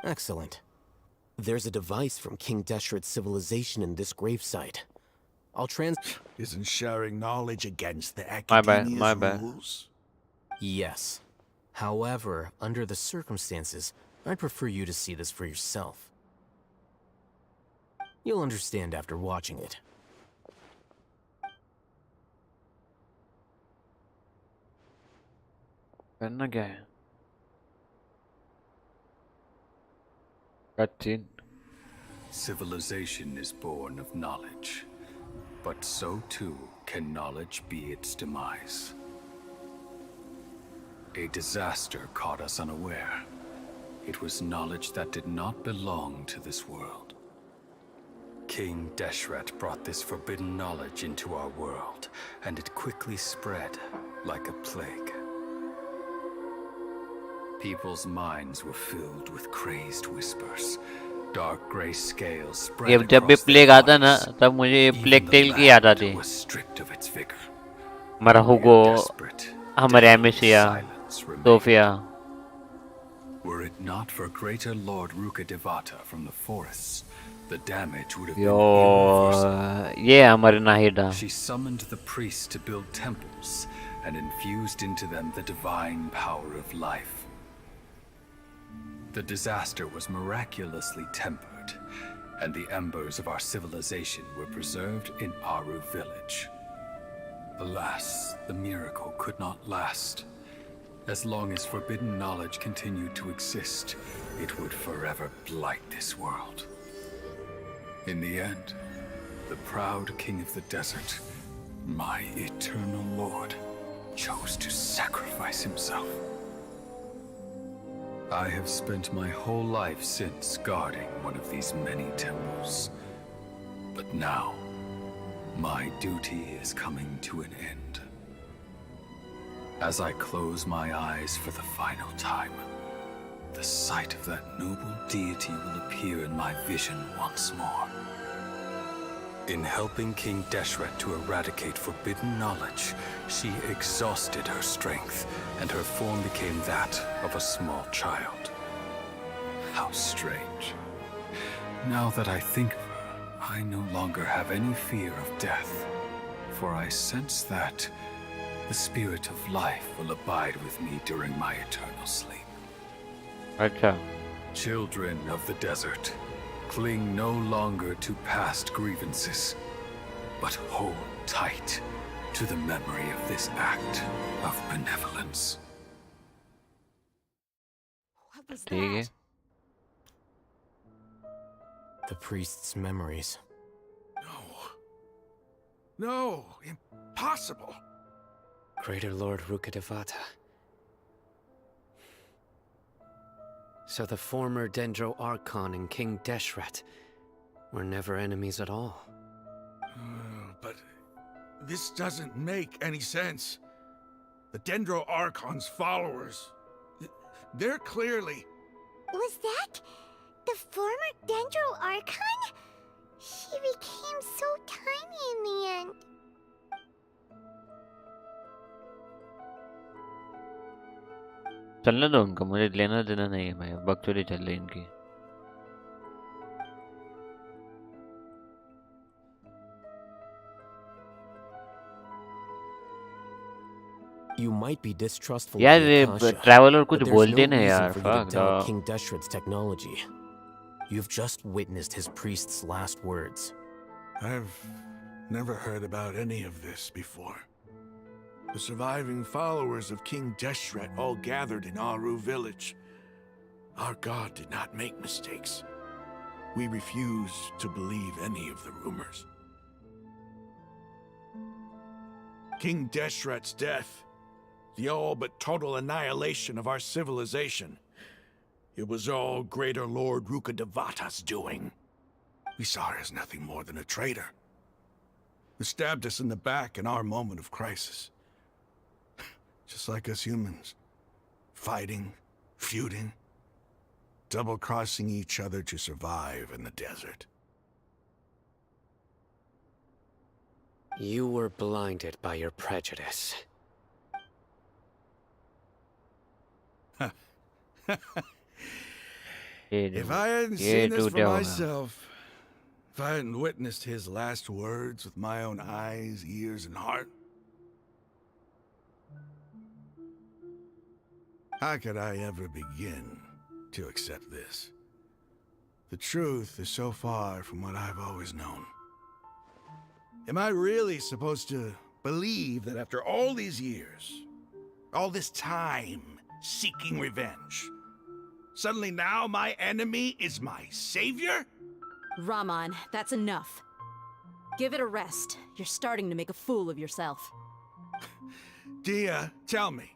Excellent. There's a device from King Deshret's civilization in this gravesite. I'll Isn't sharing knowledge against the My bad, Academia's my bad. rules? Yes. However, under the circumstances, I'd prefer you to see this for yourself. You'll understand after watching it. करना क्या है? Cutscene. Civilization is born of knowledge, but so too can knowledge be its demise. A disaster caught us unaware. It was knowledge that did not belong to this world. King Deshret brought this forbidden knowledge into our world, and it quickly spread like a plague. People's minds were filled with crazed whispers. Dark gray scales spread ये जब भी across plague their आता ना bodies. तब मुझे ये Even plague the tell की याद land आती. was stripped of its vigor. हमारा Only हुगो, a desperate, हमारे deadly Amicia, silence remained. Sophia. Were it not for greater Lord Rukadevata from the forests, the damage would have yo been irreversible. ये हमारे Nahida. She summoned the priests to build temples and infused into them the divine power of life. The disaster was miraculously tempered, and the embers of our civilization were preserved in Aru village. Alas, the miracle could not last. As long as forbidden knowledge continued to exist, it would forever blight this world. In the end, the proud king of the desert, my eternal lord, chose to sacrifice himself. I have spent my whole life since guarding one of these many temples. But now, my duty is coming to an end. As I close my eyes for the final time, the sight of that noble deity will appear in my vision once more. In helping King Deshret to eradicate forbidden knowledge, she exhausted her strength, and her form became that of a small child. How strange. Now that I think of her, I no longer have any fear of death, for I sense that the spirit of life will abide with me during my eternal sleep. अच्छा. Children of the desert, cling no longer to past grievances, but hold tight to the memory of this act of benevolence. What was ठीक है. that? The priest's memories. No. No, impossible. Greater Lord Rukadevata. So the former Dendro Archon and King Deshret were never enemies at all. But this doesn't make any sense. The Dendro Archon's followers, they're clearly... Was that the former Dendro Archon? She became so tiny in the end. चलने दो उनको, मुझे लेना देना नहीं है. मैं बकचोदी चल रही इनकी. You might be distrustful यार of the ये Akasha, ट्रैवलर but कुछ there's बोलते no ना reason यार. for you to Fuck doubt dog. King Deshret's technology. You've just witnessed his priest's last words. I've never heard about any of this before. The surviving followers of King Deshret all gathered in Aru village. Our god did not make mistakes. We refuse to believe any of the rumors. King Deshret's death, the all but total annihilation of our civilization, it was all Greater Lord Rukadevata's doing. We saw her as nothing more than a traitor, who stabbed us in the back in our moment of crisis. Just like us humans. Fighting, feuding, double-crossing each other to survive in the desert. You were blinded by your prejudice. If I hadn't seen this for myself, if I hadn't witnessed his last words with my own eyes, ears, and heart, how could I ever begin to accept this? The truth is so far from what I've always known. Am I really supposed to believe that after all these years, All this time seeking revenge. Suddenly now my enemy is my savior? Rahman, that's enough. Give it a rest. You're starting to make a fool of yourself. Dia, tell me,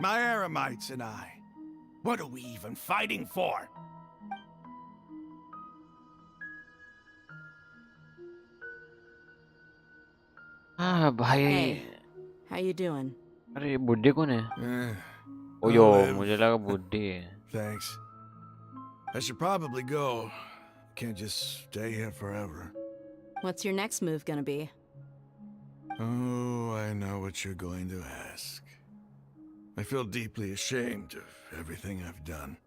my Eremites and I, what are we even fighting for? हाँ भाई. Hey, how you doing? अरे ये बुड्ढे कौन है? ओ I'll यो, live. मुझे लगा बुड्ढी है. Thanks. I should probably go. Can't just stay here forever. What's your next move gonna be? Oh, I know what you're going to ask. I feel deeply ashamed of everything I've done.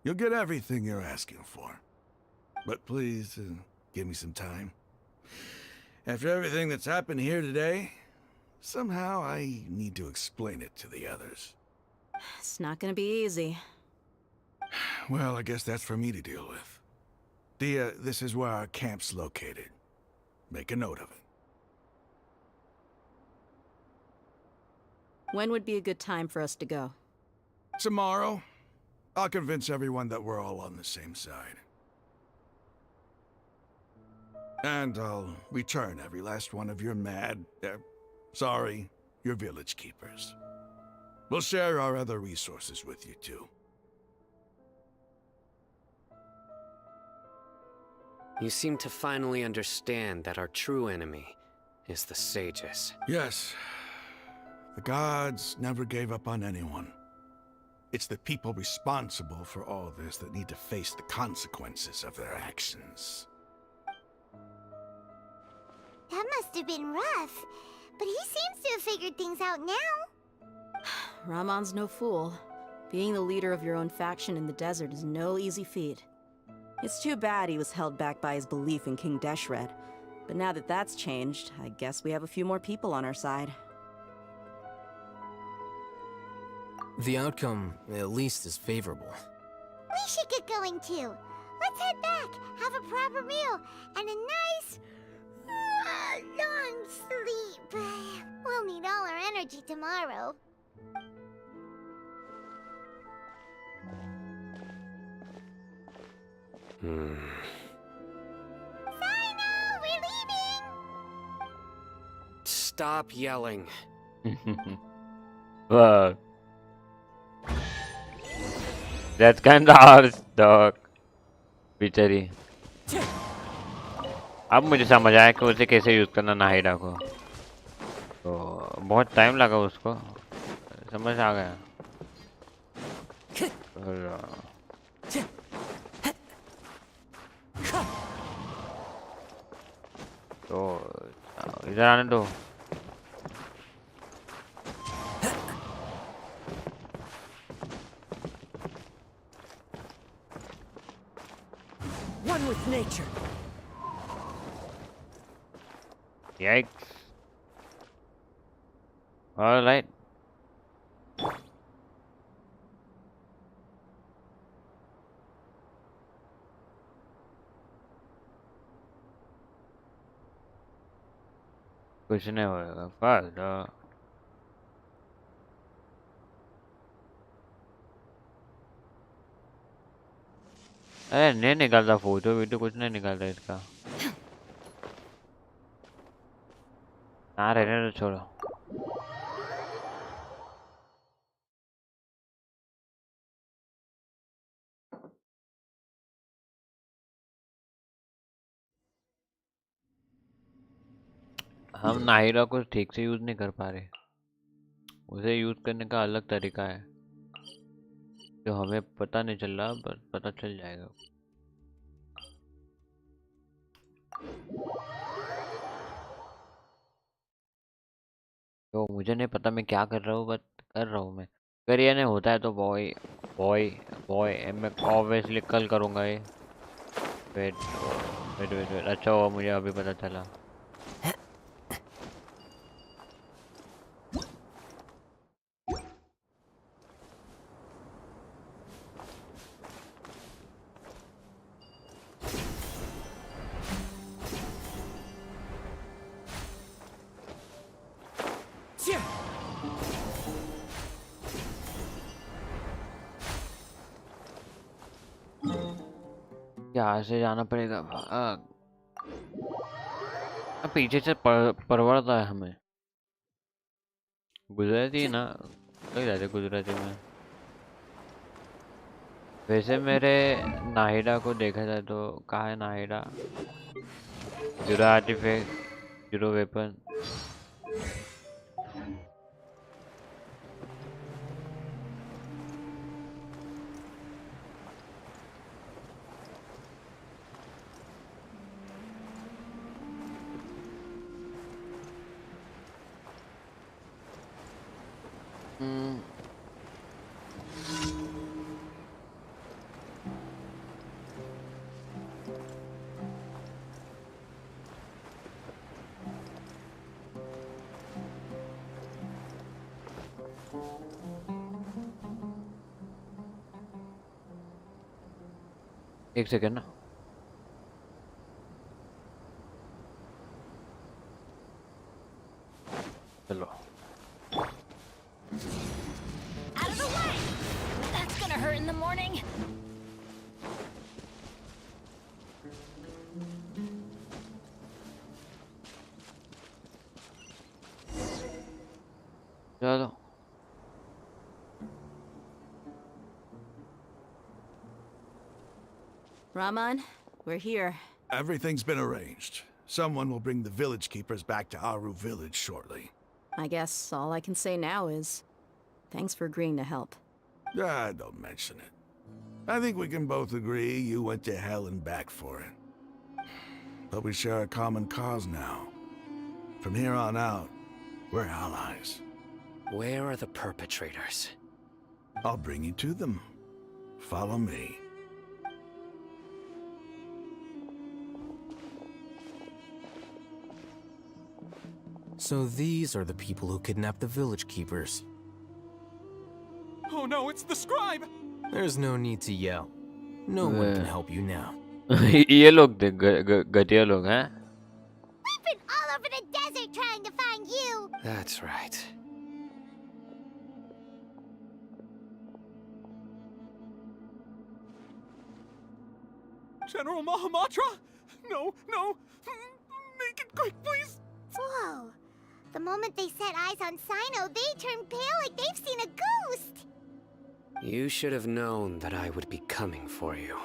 You'll get everything you're asking for. But please, give me some time. After everything that's happened here today, somehow I need to explain it to the others. It's not gonna be easy. Well, I guess that's for me to deal with. Dia, this is where our camp's located. Make a note of it. When would be a good time for us to go? Tomorrow, I'll convince everyone that we're all on the same side. And I'll return every last one of your your village keepers. We'll share our other resources with you too. You seem to finally understand that our true enemy is the sages. Yes. The gods never gave up on anyone. It's the people responsible for all this that need to face the consequences of their actions. That must have been rough, but he seems to have figured things out now. Rahman's no fool. Being the leader of your own faction in the desert is no easy feat. It's too bad he was held back by his belief in King Deshret. But now that that's changed, I guess we have a few more people on our side. The outcome, at least, is favorable. We should get going too. Let's head back, have a proper meal, and a nice, long sleep. We'll need all our energy tomorrow. Sino, we're leaving! Stop yelling. Fuck. That's kinda harsh, dog. बेचारी. अब मुझे समझ आया कि उसे कैसे use करना नाहिडा को. तो बहुत टाइम लगा उसको. समझ आ गया. तो इधर आने दो. One with nature. Yikes. All right. कुछ नहीं होगा. फायदा. अरे नहीं निकालता फोटो वीडियो कुछ नहीं निकालता इसका. हाँ रहने दो छोड़ो. हम नाहिरा को ठीक से यूज नहीं कर पा रहे. उसे यूज करने का अलग तरीका है जो हमें पता नहीं चल रहा, पर पता चल जाएगा. तो मुझे नहीं पता मैं क्या कर रहा हूँ, बट कर रहा हूँ मैं. अगर ये नहीं होता है तो बॉय बॉय बॉय मैं ऑब्वियसली कल करूँगा ये. Wait wait wait wait. अच्छा हुआ मुझे अभी पता चला. यहाँ से जाना पड़ेगा। पीछे से परवड़ता है हमें। गुजराती ना, लग जाते गुजराती में। वैसे मेरे नाहिडा को देखा जाए तो कहाँ है Nahida? Zero artifact, zero weapon. एक सेकेंड ना। चलो Out of the way! That's gonna hurt in the morning. चलो। Raman, we're here. Everything's been arranged. Someone will bring the village keepers back to Aru village shortly. I guess all I can say now is thanks for agreeing to help. Ah, don't mention it. I think we can both agree you went to hell and back for it. But we share a common cause now. From here on out, we're allies. Where are the perpetrators? I'll bring you to them. Follow me. So these are the people who kidnapped the village keepers. Oh no, it's the scribe! There's no need to yell. No one can help you now. ये लोग थे घटिया लोग हैं। We've been all over the desert trying to find you. That's right. General Mahamatra? No, no! Make it quick, please! Whoa. The moment they set eyes on Sino, they turn pale like they've seen a ghost. You should have known that I would be coming for you.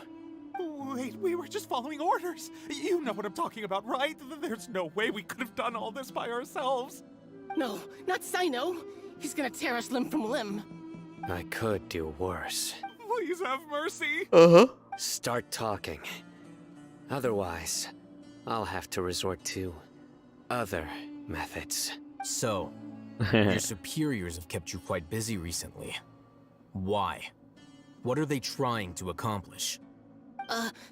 Wait, we were just following orders. You know what I'm talking about, right? There's no way we could have done all this by ourselves. No, not Sino. He's gonna tear us limb from limb. I could do worse. Please have mercy. Start talking. Otherwise, I'll have to resort to other methods. So, your superiors have kept you quite busy recently. Why? What are they trying to accomplish?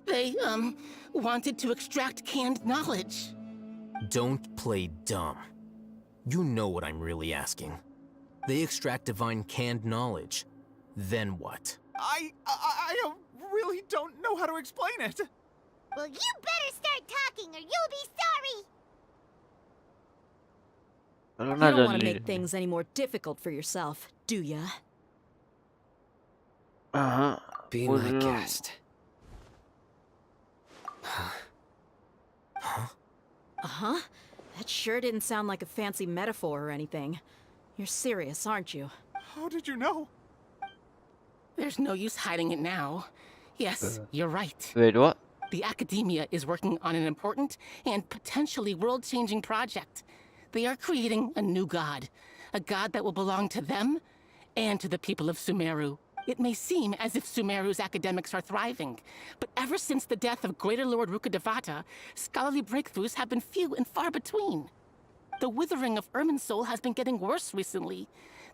They, wanted to extract canned knowledge. Don't play dumb. You know what I'm really asking. They extract divine canned knowledge. Then what? I really don't know how to explain it. Well, you better start talking or you'll be sorry. You don't want to make things any more difficult for yourself, do ya? Be my guest. Uh-huh. That sure didn't sound like a fancy metaphor or anything. You're serious, aren't you? How did you know? There's no use hiding it now. Yes, you're right. Wait, what? The Academia is working on an important and potentially world-changing project. They are creating a new god. A god that will belong to them and to the people of Sumeru. It may seem as if Sumeru's academics are thriving, but ever since the death of Greater Lord Rukkhadevata, scholarly breakthroughs have been few and far between. The withering of Irminsul has been getting worse recently.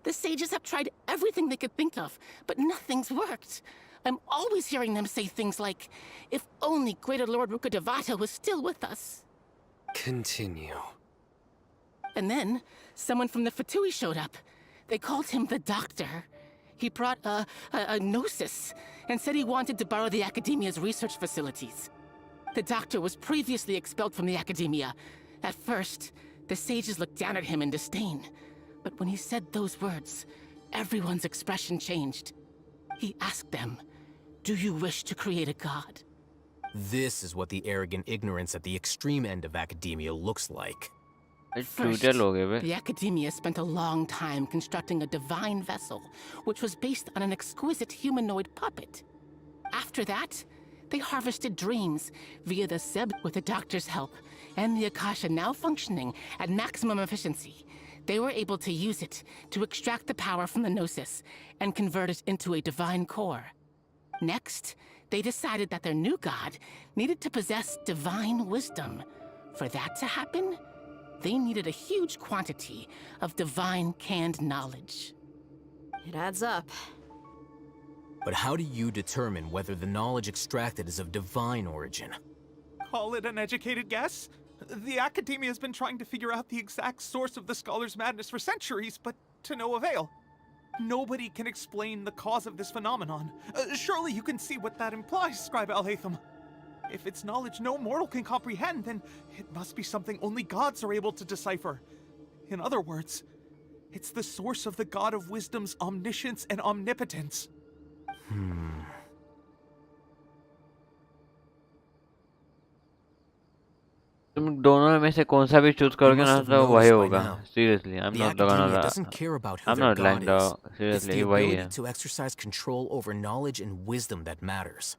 The sages have tried everything they could think of, but nothing's worked. I'm always hearing them say things like, if only Greater Lord Rukkhadevata was still with us. Continue. And then, someone from the Fatui showed up. They called him the Doctor. He brought a gnosis and said he wanted to borrow the Academia's research facilities. The Doctor was previously expelled from the Academia. At first, the sages looked down at him in disdain. But when he said those words, everyone's expression changed. He asked them, "Do you wish to create a god?" This is what the arrogant ignorance at the extreme end of academia looks like. First, चूतिया लोग हैं बे. the Academia spent a long time constructing a divine vessel, which was based on an exquisite humanoid puppet. After that, they harvested dreams via the Seb with the doctor's help, and the Akasha now functioning at maximum efficiency. They were able to use it to extract the power from the Gnosis and convert it into a divine core. Next, they decided that their new god needed to possess divine wisdom. For that to happen, they needed a huge quantity of divine canned knowledge. It adds up. But how do you determine whether the knowledge extracted is of divine origin? Call it an educated guess? The Academia has been trying to figure out the exact source of the Scholar's madness for centuries, but to no avail. Nobody can explain the cause of this phenomenon. Surely you can see what that implies, Scribe Alhaitham. If it's knowledge no mortal can comprehend, then it must be something only gods are able to decipher. In other words, it's the source of the God of Wisdom's omniscience and omnipotence. तुम दोनों में से कौन सा भी choose करोगे ना तो वही होगा. Seriously, I'm The not Academia gonna. doesn't care about who I'm their not lying god though. is. It's Seriously, the वही ability है. to exercise control over knowledge and wisdom that matters.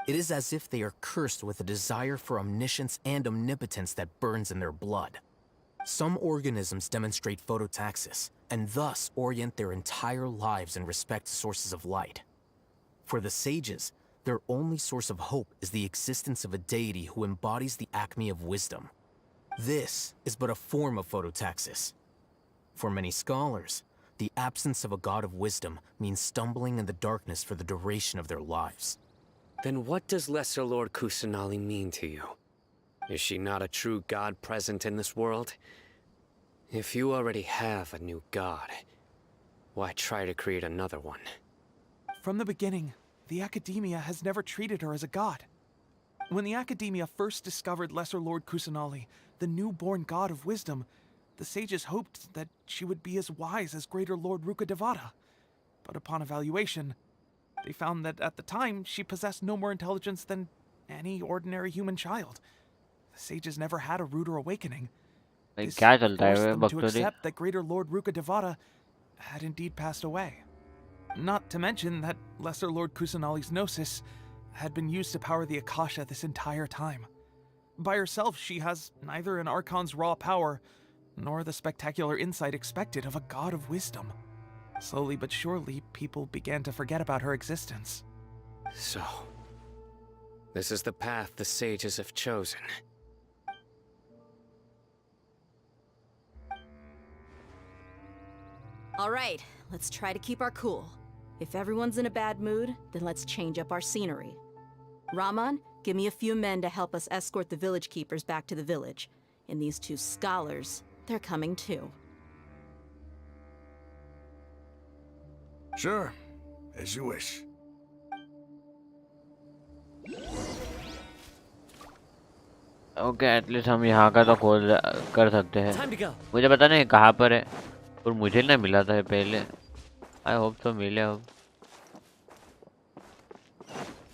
It is as if they are cursed with a desire for omniscience and omnipotence that burns in their blood. Some organisms demonstrate phototaxis, and thus orient their entire lives in respect to sources of light. For the sages, their only source of hope is the existence of a deity who embodies the acme of wisdom. This is but a form of phototaxis. For many scholars, the absence of a god of wisdom means stumbling in the darkness for the duration of their lives. Then what does Lesser Lord Kusanali mean to you? Is she not a true god present in this world? If you already have a new god, why try to create another one? From the beginning, the Academia has never treated her as a god. When the Academia first discovered Lesser Lord Kusanali, the newborn god of wisdom, the sages hoped that she would be as wise as Greater Lord Rukkhadevata. But upon evaluation, they found that at the time she possessed no more intelligence than any ordinary human child. The sages never had a ruder awakening. This क्या चलता है forced way them to भक्तों accept that Greater Lord Rukkhadevata had indeed passed away. Not to mention that Lesser Lord Kusanali's Gnosis had been used to power the Akasha this entire time. By herself, she has neither an Archon's raw power, nor the spectacular insight expected of a god of wisdom. Slowly but surely, people began to forget about her existence. So, this is the path the sages have chosen. All right, let's try to keep our cool. If everyone's in a bad mood, then let's change up our scenery. Rahman, give me a few men to help us escort the village keepers back to the village. And these two scholars, they're coming too. Sure, as you wish. Okay at least हम यहाँ का तो खोज कर सकते हैं. मुझे पता नहीं कहाँ पर है और मुझे ना मिला था पहले. आई होप तो मिले अब.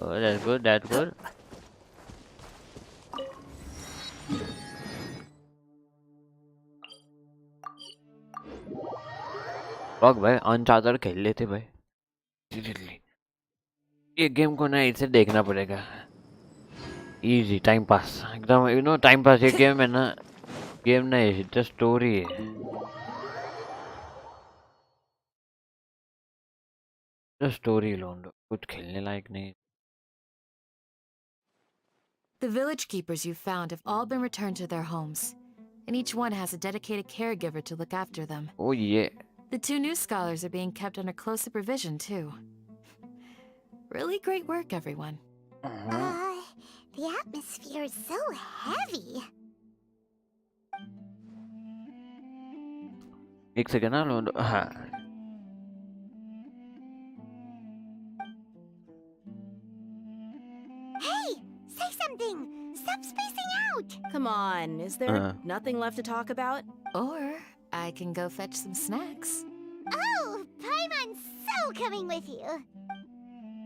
That's good, that's good. Rock भाई अनचार्जर खेल लेते भाई. सीरियसली ये गेम को ना इसे देखना पड़ेगा. इजी टाइम पास एकदम, यू नो टाइम पास. ये गेम है ना, गेम नहीं जस्ट स्टोरी है. जस्ट स्टोरी लोन, कुछ खेलने लायक नहीं. The village keepers you found have all been returned to their homes, and each one has a dedicated caregiver to look after them. Oh yeah. The two new scholars are being kept under close supervision too. Really great work, everyone. The atmosphere is so heavy. एक second ना loan. हाँ Hey, say something. Stop spacing out. Come on, is there nothing left to talk about? Or I can go fetch some snacks. Oh, Paimon's so coming with you.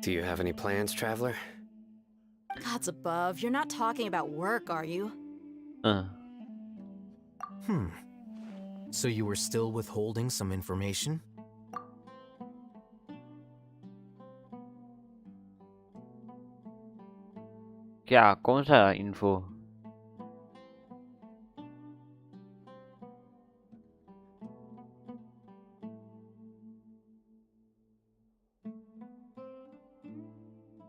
Do you have any plans, traveler? Gods above, you're not talking about work, are you? So you were still withholding some information? क्या कौन सा info?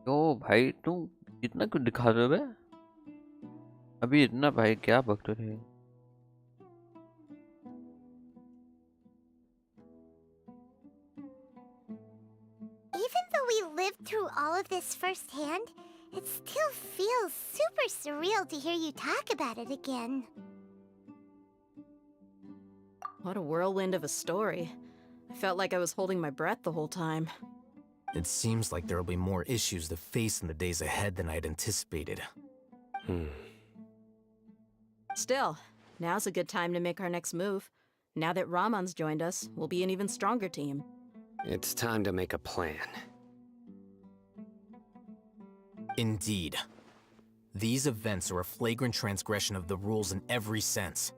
ओ भाई तुम इतना क्यों दिखा रहे हो बे? अभी इतना भाई क्या बकते रहे? Even though we lived through all of this firsthand, it still feels super surreal to hear you talk about it again. What a whirlwind of a story. I felt like I was holding my breath the whole time. It seems like there will be more issues to face in the days ahead than I had anticipated. Still, now's a good time to make our next move. Now that Ramon's joined us, we'll be an even stronger team. It's time to make a plan. Indeed. These events are a flagrant transgression of the rules in every sense.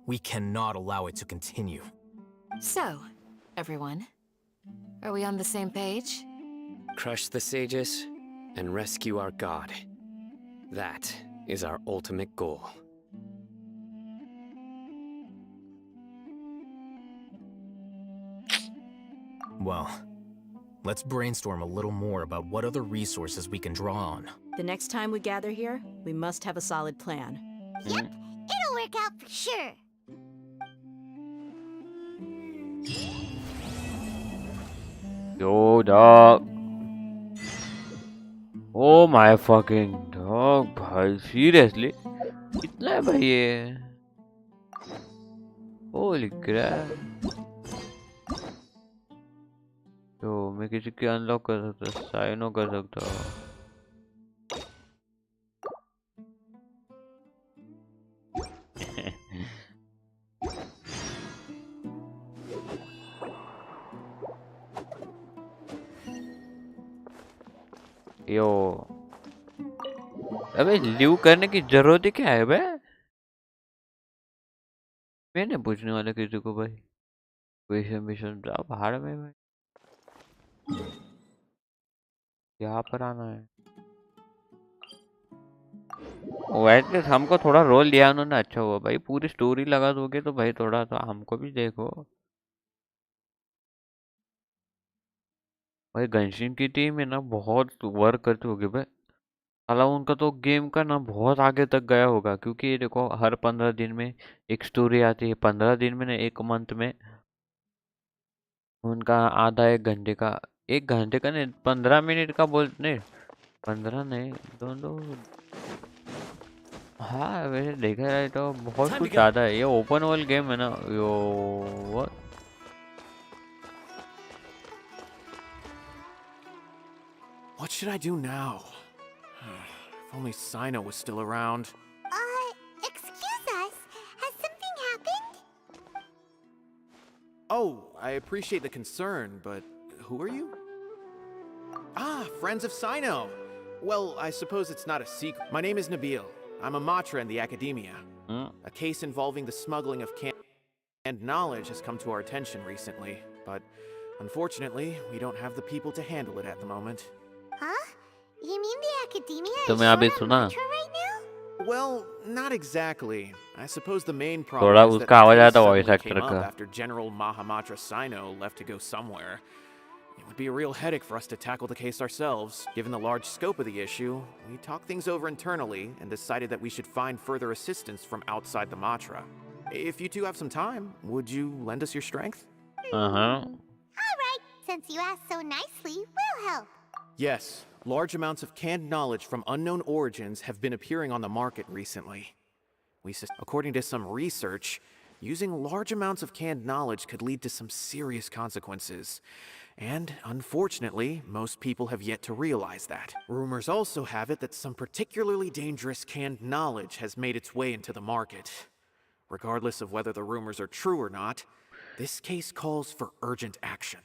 We cannot allow it to continue. So, everyone, are we on the same page? Crush the sages and rescue our god. That is our ultimate goal. Well, let's brainstorm a little more about what other resources we can draw on. The next time we gather here, we must have a solid plan. Yep, it'll work out for sure. Yo, dog. Oh my fucking dog, भाई seriously? कितना है भाई ये? Holy crap! तो मैं किसी के unlock कर सकता, साइनो कर सकता हूँ. यो अबे लीव करने की जरूरत ही क्या है बे? मैंने पूछने वाला किसी को भाई. क्वेश्चन मिशन जाओ भाड़ में भाई. यहाँ पर आना है. वैसे हमको थोड़ा रोल दिया उन्होंने, अच्छा हुआ भाई. पूरी स्टोरी लगा दोगे तो भाई थोड़ा तो हमको भी देखो भाई. गंशिन की टीम है ना, बहुत वर्क करती होगी भाई. साला उनका तो गेम का ना बहुत आगे तक गया होगा, क्योंकि ये देखो हर 15 दिन में एक स्टोरी आती है. 15 दिन में ना, एक मंथ में उनका आधा 1 घंटे का, 1 घंटे का नहीं, 15 मिनट का बोल नहीं, 15 नहीं, दोनों. हाँ वैसे देखा जाए तो बहुत कुछ ज्यादा है. ये ओपन वर्ल्ड गेम है ना यो. what? What should I do now? If only Sino was still around. Excuse us. Has something happened? Oh, I appreciate the concern, but who are you? Ah, friends of Sino. Well, I suppose it's not a secret. My name is Nabil. I'm a Matra in the Academia. A case involving the smuggling of canned knowledge has come to our attention recently, but unfortunately, we don't have the people to handle it at the moment. Huh? You mean the Academia तो is मैं अभी short on सुना. Matra right now? Well, not exactly. I suppose the main थोड़ा problem is that उसका आवाज the आया case था voice suddenly actor came up का. after General Mahamatra Sino left to go somewhere. It would be a real headache for us to tackle the case ourselves. Given the large scope of the issue, we talked things over internally and decided that we should find further assistance from outside the Matra. If you two have some time, would you lend us your strength? All right. Since you asked so nicely, we'll help. Yes, large amounts of canned knowledge from unknown origins have been appearing on the market recently. According to some research, using large amounts of canned knowledge could lead to some serious consequences. And unfortunately, most people have yet to realize that. Rumors also have it that some particularly dangerous canned knowledge has made its way into the market. Regardless of whether the rumors are true or not, this case calls for urgent action.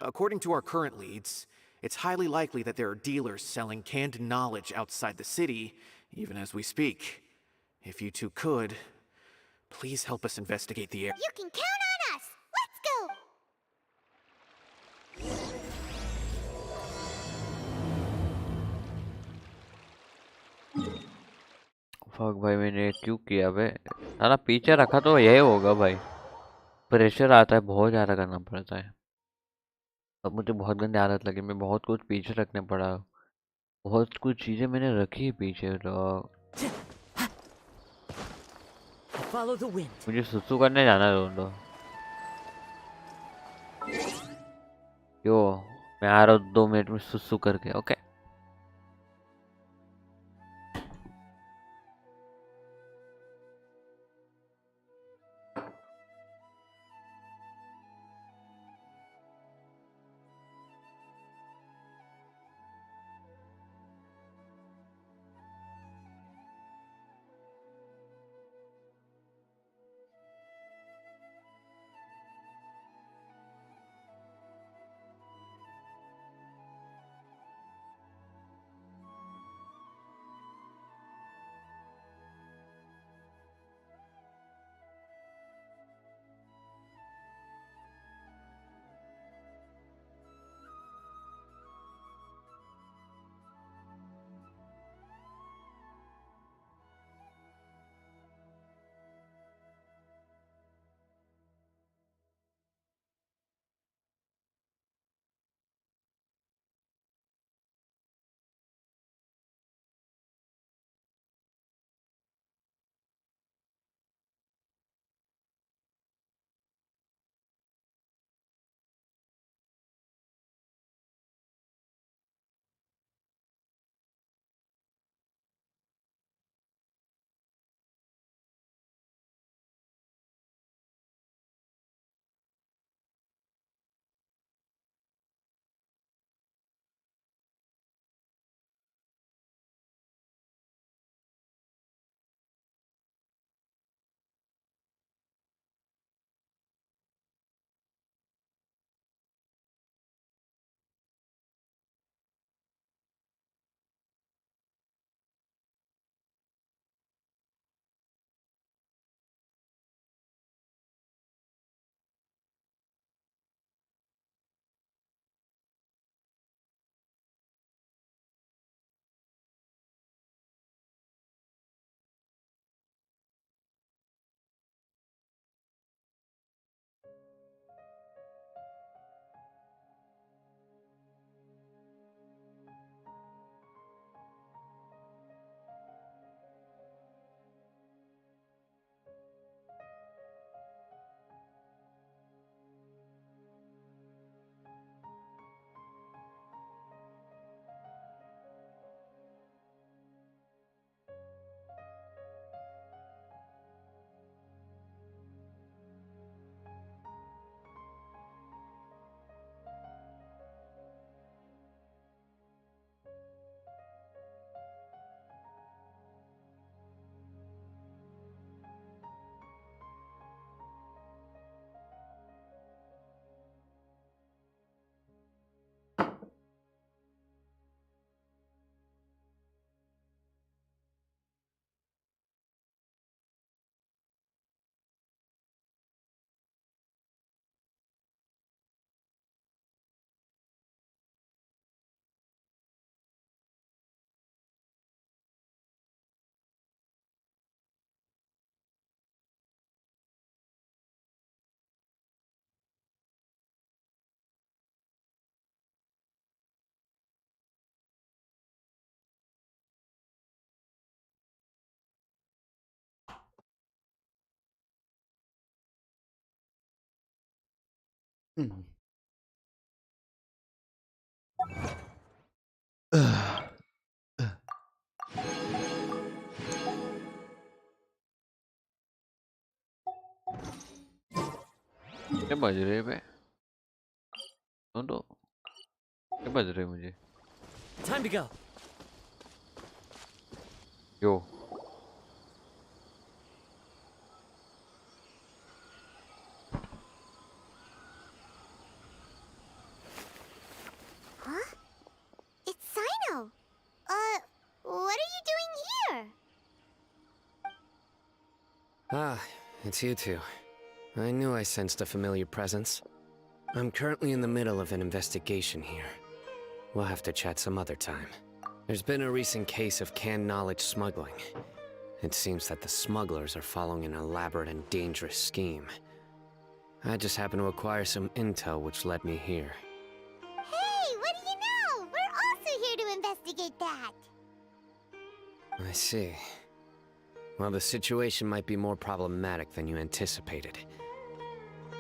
According to our current leads, It's highly likely that there are dealers selling canned knowledge outside the city, even as we speak. If you two could, please help us investigate the area. You can count on us! Let's go! Fuck भाई, मैंने क्यों किया बे? साला पीछे रखा तो यही होगा भाई। प्रेशर आता है, बहुत ज़्यादा करना पड़ता है। अब मुझे बहुत गंदी आदत लगी, मैं बहुत कुछ पीछे रखने पड़ा। बहुत कुछ चीज़ें मैंने रखी पीछे तो Follow the wind. मुझे सुसु करने जाना है दोनों। यो, मैं आ रहा हूँ 2 मिनट में सुसु करके। ओके। क्या बज रहे हैं बे? सुन तो, क्या बज रहे हैं मुझे? Time to go. Yo, Huh? It's you two. I knew I sensed a familiar presence. I'm currently in the middle of an investigation here. We'll have to chat some other time. There's been a recent case of canned knowledge smuggling. It seems that the smugglers are following an elaborate and dangerous scheme. I just happened to acquire some intel which led me here. Hey, what do you know? We're also here to investigate that. I see. Well, the situation might be more problematic than you anticipated.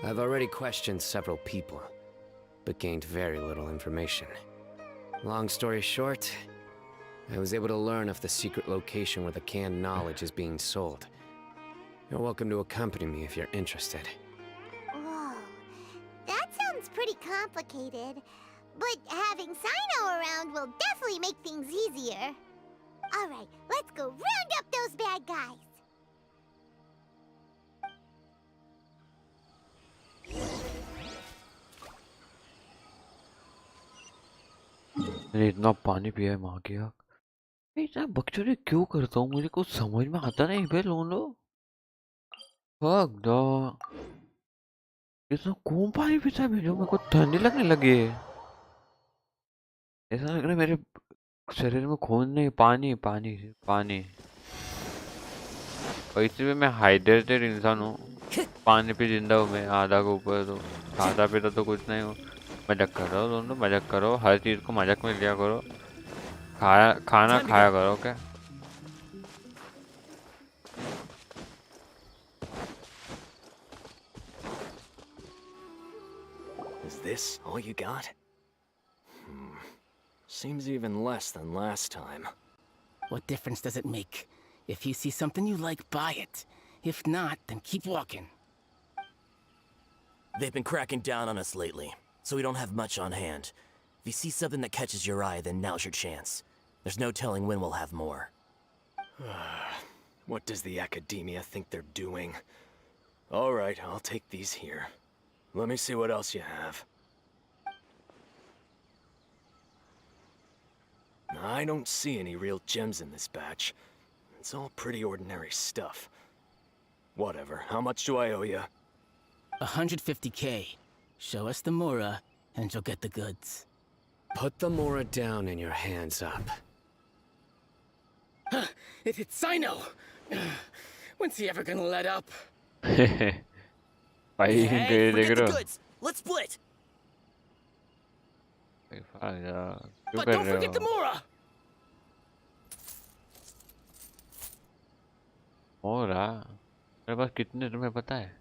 I've already questioned several people, but gained very little information. Long story short, I was able to learn of the secret location where the canned knowledge is being sold. You're welcome to accompany me if you're interested. Whoa, that sounds pretty complicated. But having Sino around will definitely make things easier. Alright, let's go round up those bad guys. मैंने इतना पानी पिया है माँ की आँख। मैं इतना बकचोदी क्यों करता हूँ? मुझे कुछ समझ में आता नहीं बे लोनो। फक द इतना कौन पानी पीता है जो मेरे को ठंडी लगने लगी है। ऐसा लग रहा है मेरे शरीर में खून नहीं, पानी पानी पानी। वैसे भी मैं हाइड्रेटेड इंसान हूँ, पानी पे जिंदा हूँ मैं आधा के ऊपर। तो खाता पीता तो कुछ नहीं हूँ। मजाक करो दोनों, मजाक करो, हर चीज को मजाक में लिया करो। खाना खाया करो क्या? Is this all you got? Seems even less than last time. What difference does it make? If you see something you like, buy it. If not, then keep walking. They've been cracking down on us lately, so we don't have much on hand. If you see something that catches your eye, then now's your chance. There's no telling when we'll have more. What does the Academia think they're doing? Alright, I'll take these here. Let me see what else you have. I don't see any real gems in this batch. It's all pretty ordinary stuff. Whatever, how much do I owe you? 150K. Show us the Mora, and you'll get the goods. Put the Mora down and your hands up. It's Sino! When's he ever gonna let up? भाई Hey, देख forget रहे the हो? goods! Let's split! क्यों But कर don't रहे forget the हो? Mora! मोरा मेरे पास कितने तुम्हें पता है?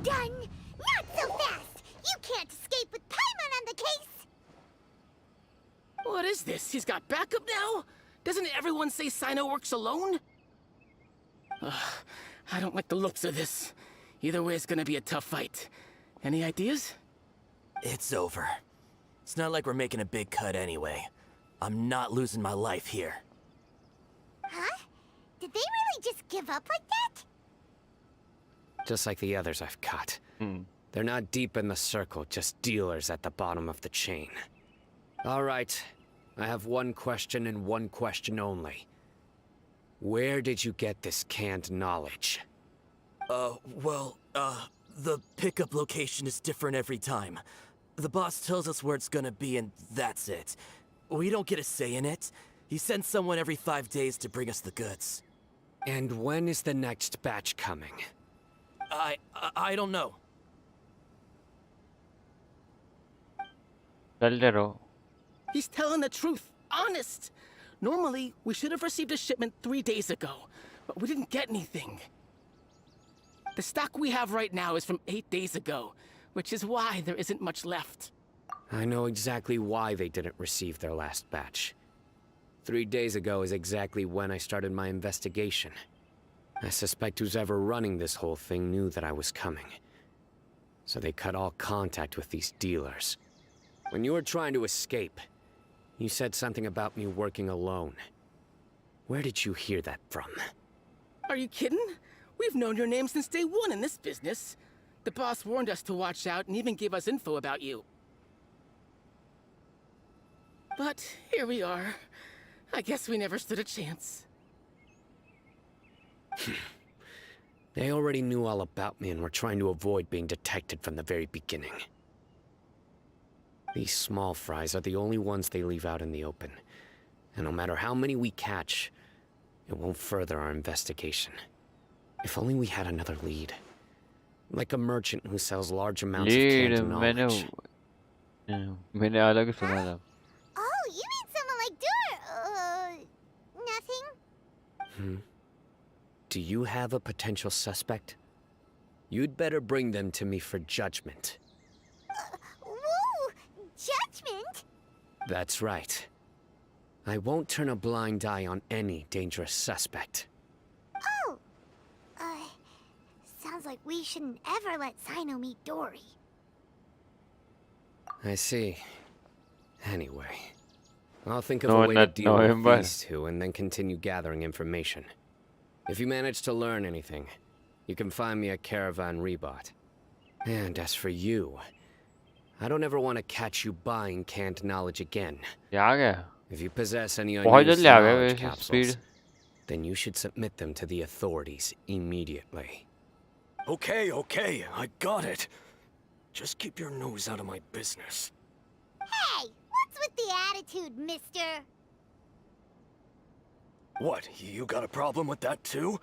Done! Not so fast! You can't escape with Paimon on the case! What is this? He's got backup now? Doesn't everyone say Sino works alone? I don't like the looks of this. Either way, it's gonna be a tough fight. Any ideas? It's over. It's not like we're making a big cut anyway. I'm not losing my life here. Huh? Did they really just give up like that? Just like the others I've caught. They're not deep in the circle, just dealers at the bottom of the chain. Alright, I have one question and one question only. Where did you get this canned knowledge? The pickup location is different every time. The boss tells us where it's gonna be and that's it. We don't get a say in it. He sends someone every 5 days to bring us the goods. And when is the next batch coming? I don't know. चलते रहो। He's telling the truth. Honest. Normally, we should have received a shipment 3 days ago, but we didn't get anything. The stock we have right now is from 8 days ago, which is why there isn't much left. I know exactly why they didn't receive their last batch. 3 days ago is exactly when I started my investigation. I suspect who's ever running this whole thing knew that I was coming. So they cut all contact with these dealers. When you were trying to escape, you said something about me working alone. Where did you hear that from? Are you kidding? We've known your name since day one in this business. The boss warned us to watch out and even gave us info about you. But here we are. I guess we never stood a chance. They already knew all about me and were trying to avoid being detected from the very beginning. These small fries are the only ones they leave out in the open. And no matter how many we catch, it won't further our investigation. If only we had another lead. Like a merchant who sells large amounts of lead canned knowledge. मैंने अलग सुना था. Oh, you mean someone like nothing? Do you have a potential suspect? You'd better bring them to me for judgment. Whoa! Judgment? That's right. I won't turn a blind eye on any dangerous suspect. Oh! Sounds like we shouldn't ever let Sino meet Dory. I see. Anyway, I'll think of No, a way to not deal with November. these two and then continue gathering information. If you manage to learn anything, you can find me at Caravan Rebot. And as for you, I don't ever want to catch you buying canned knowledge again. Yeah. If you possess any बहुत unused जल्दी आ गए knowledge वैसे capsules, speed. then you should submit them to the authorities immediately. Okay, I got it. Just keep your nose out of my business. Hey! What's with the attitude, mister? What, you got a problem with that too?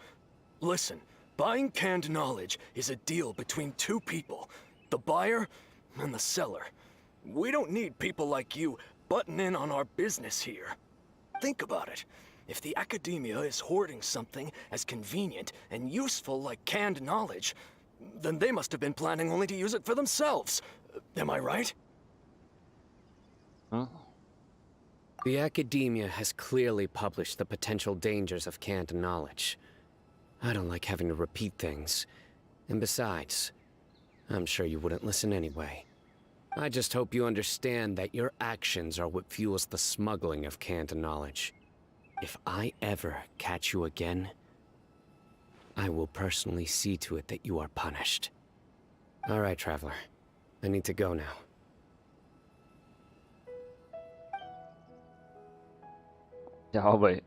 Listen, buying canned knowledge is a deal between two people, the buyer and the seller. We don't need people like you butting in on our business here. Think about it. If the academia is hoarding something as convenient and useful like canned knowledge, then they must have been planning only to use it for themselves. Am I right? Huh? The academia has clearly published the potential dangers of canned knowledge. I don't like having to repeat things. And besides, I'm sure you wouldn't listen anyway. I just hope you understand that your actions are what fuels the smuggling of canned knowledge. If I ever catch you again, I will personally see to it that you are punished. All right, Traveler. I need to go now. जाओ भाई.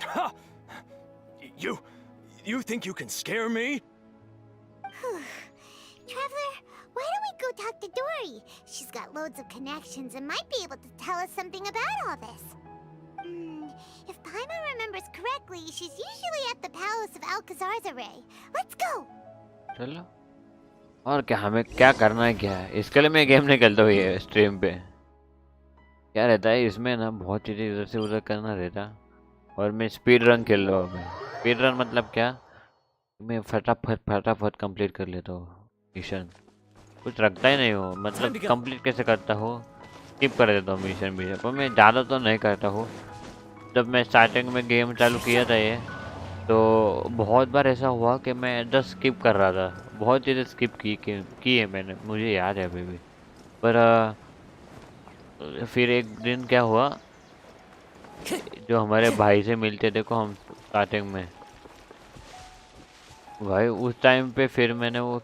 Ha! You think you can scare me? Traveler, why don't we go talk to Dory? She's got loads of connections and might be able to tell us something about all this. If Paimon remembers correctly, she's usually at the palace of Alcazar's array. Let's go! चलो. और क्या हमें क्या करना है क्या है? इसके लिए मैं गेम नहीं खेलता हूँ ये स्ट्रीम पे. क्या रहता है इसमें ना बहुत चीज़ें इधर से उधर करना रहता. और मैं स्पीड रन खेल रहा हूँ. स्पीड रन मतलब क्या? मैं फटाफट कंप्लीट कर लेता हूँ मिशन. कुछ रखता ही नहीं हो. मतलब कंप्लीट कैसे करता हो? स्किप कर देता हूँ मिशन पर मैं ज़्यादा तो नहीं करता हूँ. जब मैं स्टार्टिंग में गेम चालू किया था ये, तो बहुत बार ऐसा हुआ कि मैं जस्ट स्किप कर रहा था. बहुत चीज़ें स्किप की है मैंने, मुझे याद है अभी भी. पर फिर एक दिन क्या हुआ, जो हमारे भाई से मिलते देखो हम स्टार्टिंग में, भाई उस टाइम पे फिर मैंने वो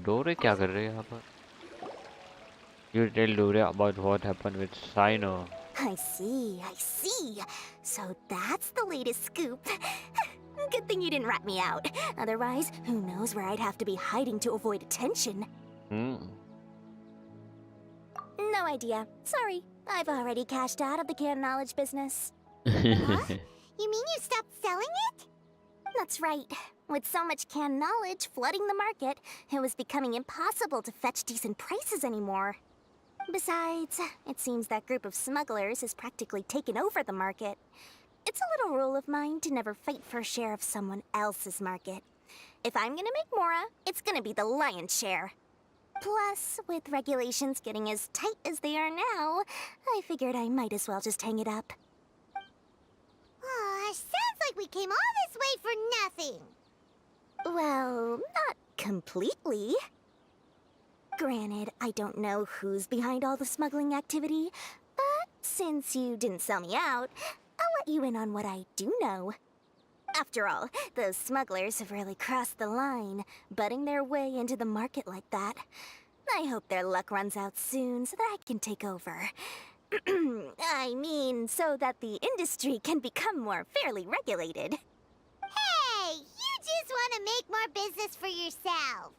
डोरे क्या कर रहे हैं यहाँ पर. You tell Dore about what happened with Sino. I see. So that's the latest scoop. Good thing you didn't rat me out. Otherwise, who knows where I'd have to be hiding to avoid attention. No idea. Sorry. I've already cashed out of the canned knowledge business. Huh? You mean you stopped selling it? That's right. With so much canned knowledge flooding the market, it was becoming impossible to fetch decent prices anymore. Besides, it seems that group of smugglers has practically taken over the market. It's a little rule of mine to never fight for a share of someone else's market. If I'm gonna make Mora, it's gonna be the lion's share. Plus, with regulations getting as tight as they are now, I figured I might as well just hang it up. Sounds like we came all this way for nothing. Well, not completely. Granted, I don't know who's behind all the smuggling activity, but since you didn't sell me out, I'll let you in on what I do know. After all, those smugglers have really crossed the line, butting their way into the market like that. I hope their luck runs out soon so that I can take over. I mean, so that the industry can become more fairly regulated. Hey, you just want to make more business for yourself.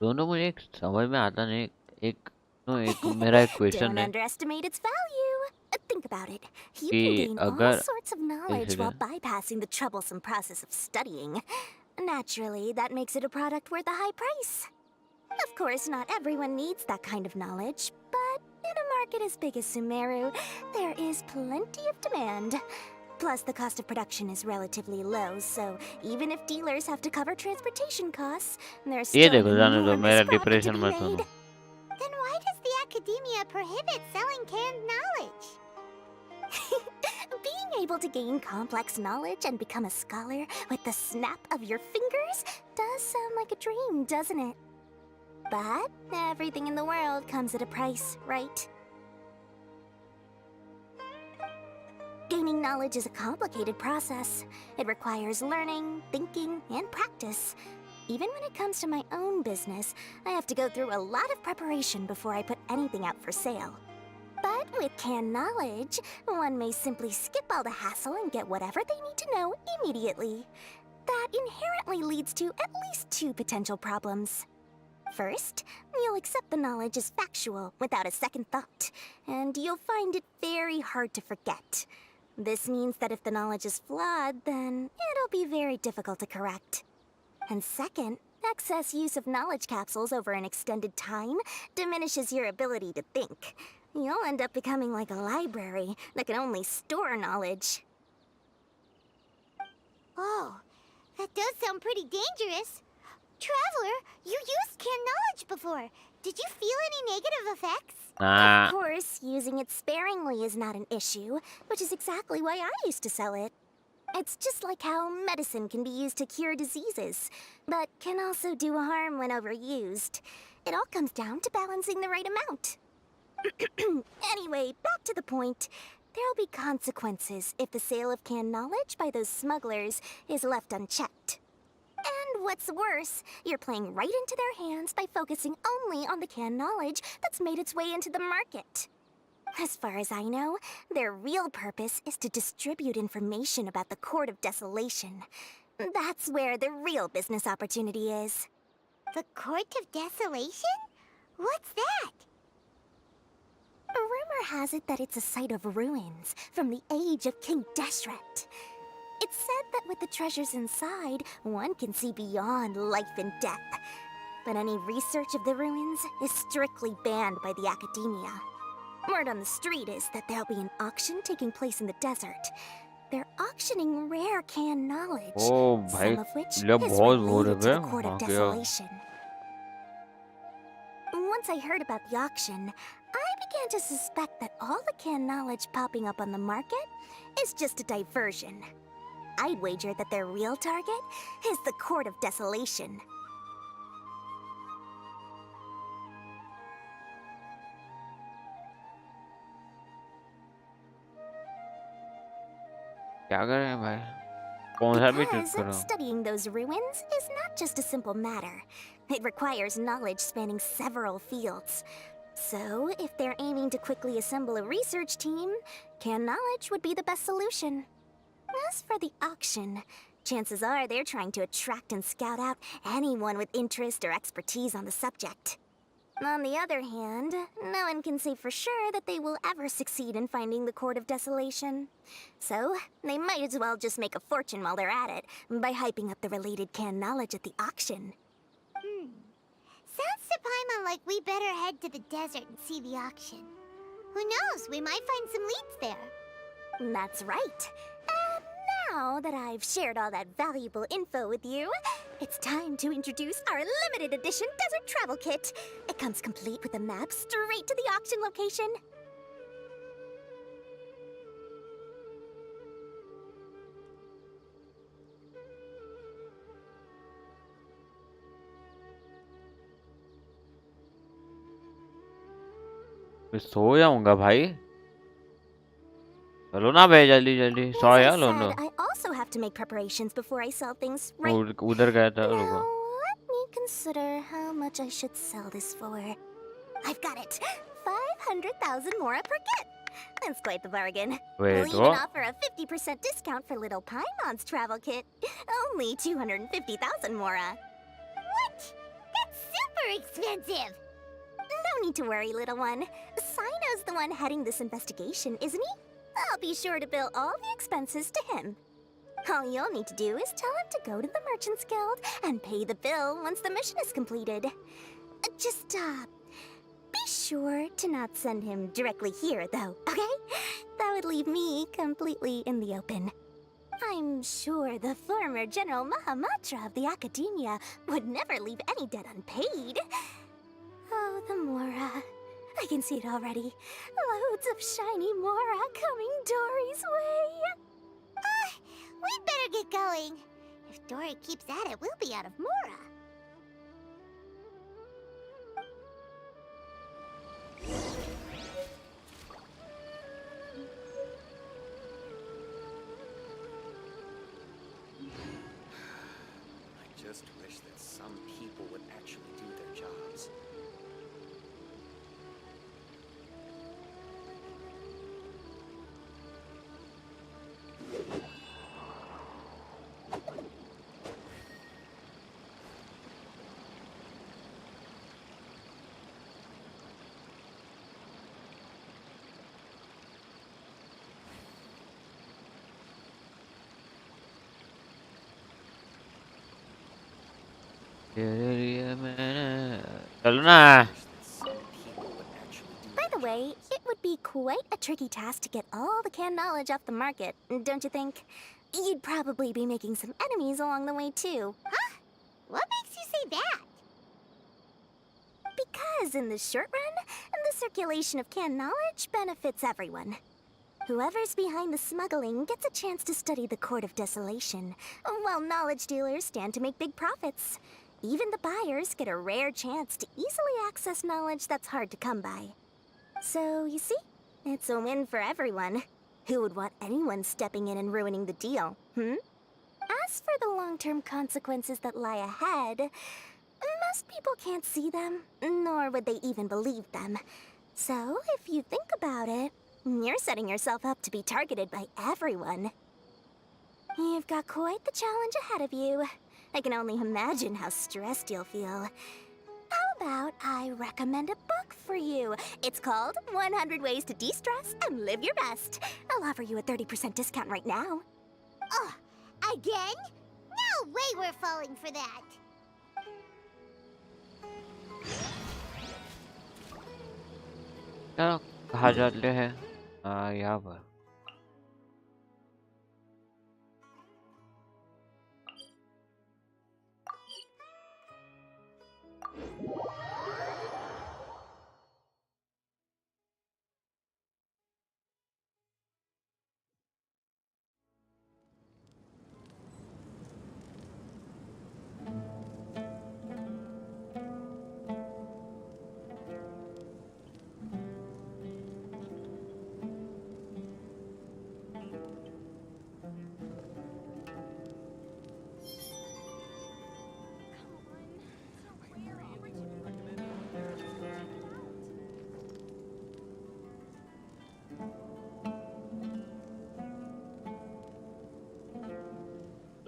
दोनों मुझे एक समझ में आता नहीं। एक no एक मेरा एक क्वेश्चन Don't है underestimate its value. Think about it. You कि can gain all अगर sorts of एक knowledge while second bypassing the troublesome process of studying. Naturally, that makes it a product worth a high price. Of course, not everyone needs that kind of knowledge, but in a market as big as Sumeru, there is plenty of demand. Plus, the cost of production is relatively low, so even if dealers have to cover transportation costs, there's ये still an देखो जाने दो enormous मेरा profit to depression be मत made. सुनो। Then why does the academia prohibit selling canned knowledge? Being able to gain complex knowledge and become a scholar with the snap of your fingers does sound like a dream, doesn't it? But everything in the world comes at a price, right? Gaining knowledge is a complicated process. It requires learning, thinking, and practice. Even when it comes to my own business, I have to go through a lot of preparation before I put anything out for sale. But with canned knowledge, one may simply skip all the hassle and get whatever they need to know immediately. That inherently leads to at least two potential problems. First, you'll accept the knowledge as factual without a second thought, and you'll find it very hard to forget. This means that if the knowledge is flawed, then it'll be very difficult to correct. And second, excess use of knowledge capsules over an extended time diminishes your ability to think. You'll end up becoming like a library that can only store knowledge. Oh, that does sound pretty dangerous. Traveler, you used canned knowledge before. Did you feel any negative effects? Nah. Of course, using it sparingly is not an issue, which is exactly why I used to sell it. It's just like how medicine can be used to cure diseases, but can also do harm when overused. It all comes down to balancing the right amount. Anyway, back to the point. There'll be consequences if the sale of canned knowledge by those smugglers is left unchecked. And what's worse, you're playing right into their hands by focusing only on the canned knowledge that's made its way into the market. As far as I know, their real purpose is to distribute information about the Court of Desolation. That's where the real business opportunity is. The Court of Desolation? What's that? A rumor has it that it's a site of ruins from the age of King Deshret. It's said that with the treasures inside, one can see beyond life and death. But any research of the ruins is strictly banned by the academia. Word on the street is that there'll be an auction taking place in the desert. They're auctioning rare canned knowledge, ओ भाई some of which is बहुत हो related to रहे the Court of हाँ क्या Desolation. Once I heard about the auction, I began to suspect that all the canned knowledge popping up on the market is just a diversion. I'd wager that their real target is the Court of Desolation. क्या कर रहे हैं भाई कौन सा भी choose Because करो studying those ruins is not just a simple matter. It requires knowledge spanning several fields. So, if they're aiming to quickly assemble a research team, canned knowledge would be the best solution. As for the auction, chances are they're trying to attract and scout out anyone with interest or expertise on the subject. On the other hand, no one can say for sure that they will ever succeed in finding the Court of Desolation. So, they might as well just make a fortune while they're at it by hyping up the related canned knowledge at the auction. Sounds to Paimon like we better head to the desert and see the auction. Who knows, we might find some leads there. That's right. And now that I've shared all that valuable info with you, it's time to introduce our limited edition desert travel kit. It comes complete with a map straight to the auction location. मैं सो जाऊंगा भाई चलो ना भाई जल्दी जल्दी सो As I यार लोनो said, I also have to make preparations before I sell things, right? उधर गया था रुको Now, let me consider how much I should sell this for. I've got it. 500,000 mora per kit. That's quite the bargain. Wait, We'll even what? offer a 50% discount for little Paimon's travel kit. Only 250,000 mora. What? That's super expensive! No need to worry, little one. Sino's the one heading this investigation, isn't he? I'll be sure to bill all the expenses to him. All you'll need to do is tell him to go to the Merchants Guild and pay the bill once the mission is completed. Just, be sure to not send him directly here, though, okay? That would leave me completely in the open. I'm sure the former General Mahamatra of the Academia would never leave any debt unpaid. Oh, the Mora. I can see it already. Loads of shiny Mora coming Dory's way. We'd better get going. If Dory keeps at it, we'll be out of Mora. I just wish that some people would actually do their jobs. चलो ना. By the way, it would be quite a tricky task to get all the canned knowledge off the market, don't you think? You'd probably be making some enemies along the way, too. Huh? What makes you say that? Because in the short run, the circulation of canned knowledge benefits everyone. Whoever's behind the smuggling gets a chance to study the Court of Desolation, while knowledge dealers stand to make big profits. Even the buyers get a rare chance to easily access knowledge that's hard to come by. So, you see, it's a win for everyone. Who would want anyone stepping in and ruining the deal, As for the long-term consequences that lie ahead, most people can't see them, nor would they even believe them. So, if you think about it, you're setting yourself up to be targeted by everyone. You've got quite the challenge ahead of you. I can only imagine how stressed you'll feel. How about I recommend a book for you? It's called 100 Ways to De-Stress and Live Your Best. I'll offer you a 30% discount right now. Oh, again? No way we're falling for that. चलो कहाँ जाते हैं? यहाँ पर.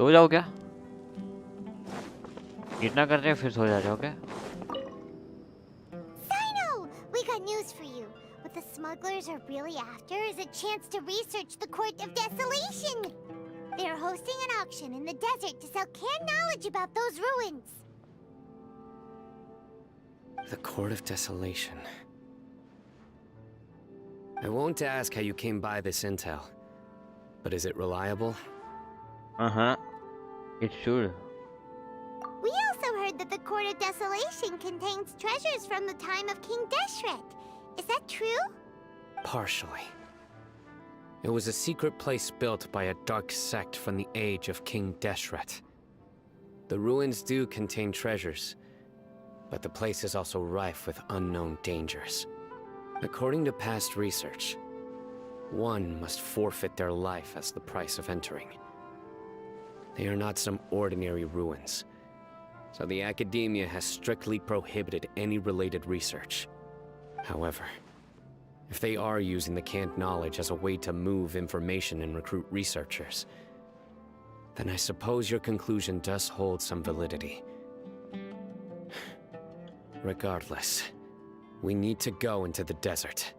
सो जाओ क्या? इतना करते हैं फिर सो जाओ क्या? Sino! We got news for you. What the smugglers are really after is a chance to research the Court of Desolation. They're hosting an auction in the desert to sell canned knowledge about those ruins. The Court of Desolation. I won't ask how you came by this intel, but is it reliable? It should. We also heard that the Court of Desolation contains treasures from the time of King Deshret. Is that true? Partially. It was a secret place built by a dark sect from the age of King Deshret. The ruins do contain treasures, but the place is also rife with unknown dangers. According to past research, one must forfeit their life as the price of entering. They are not some ordinary ruins, so the Academia has strictly prohibited any related research. However, if they are using the canned knowledge as a way to move information and recruit researchers, then I suppose your conclusion does hold some validity. Regardless, we need to go into the desert.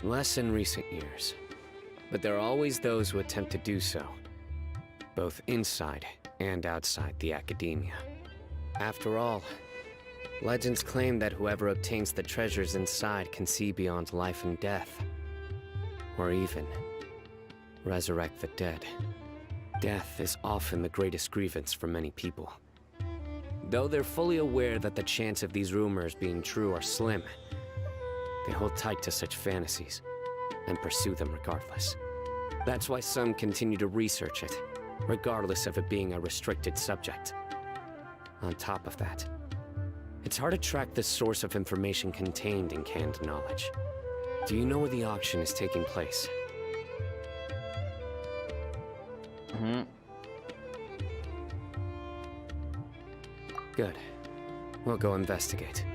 Less in recent years. But there are always those who attempt to do so, both inside and outside the academia. After all, legends claim that whoever obtains the treasures inside can see beyond life and death, or even resurrect the dead. Death is often the greatest grievance for many people. Though they're fully aware that the chance of these rumors being true are slim, they hold tight to such fantasies and pursue them regardless. That's why some continue to research it, regardless of it being a restricted subject. On top of that, it's hard to track the source of information contained in canned knowledge. Do you know where the auction is taking place? Good. We'll go investigate.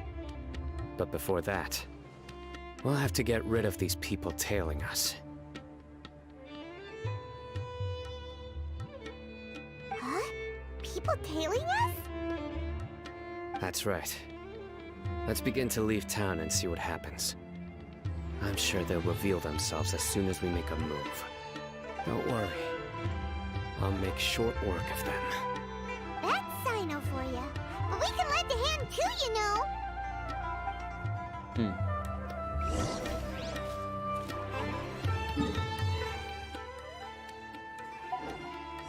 But before that, we'll have to get rid of these people tailing us. Huh? People tailing us? That's right. Let's begin to leave town and see what happens. I'm sure they'll reveal themselves as soon as we make a move. Don't worry. I'll make short work of them. That's Sino for you. But we can lend a hand too, you know.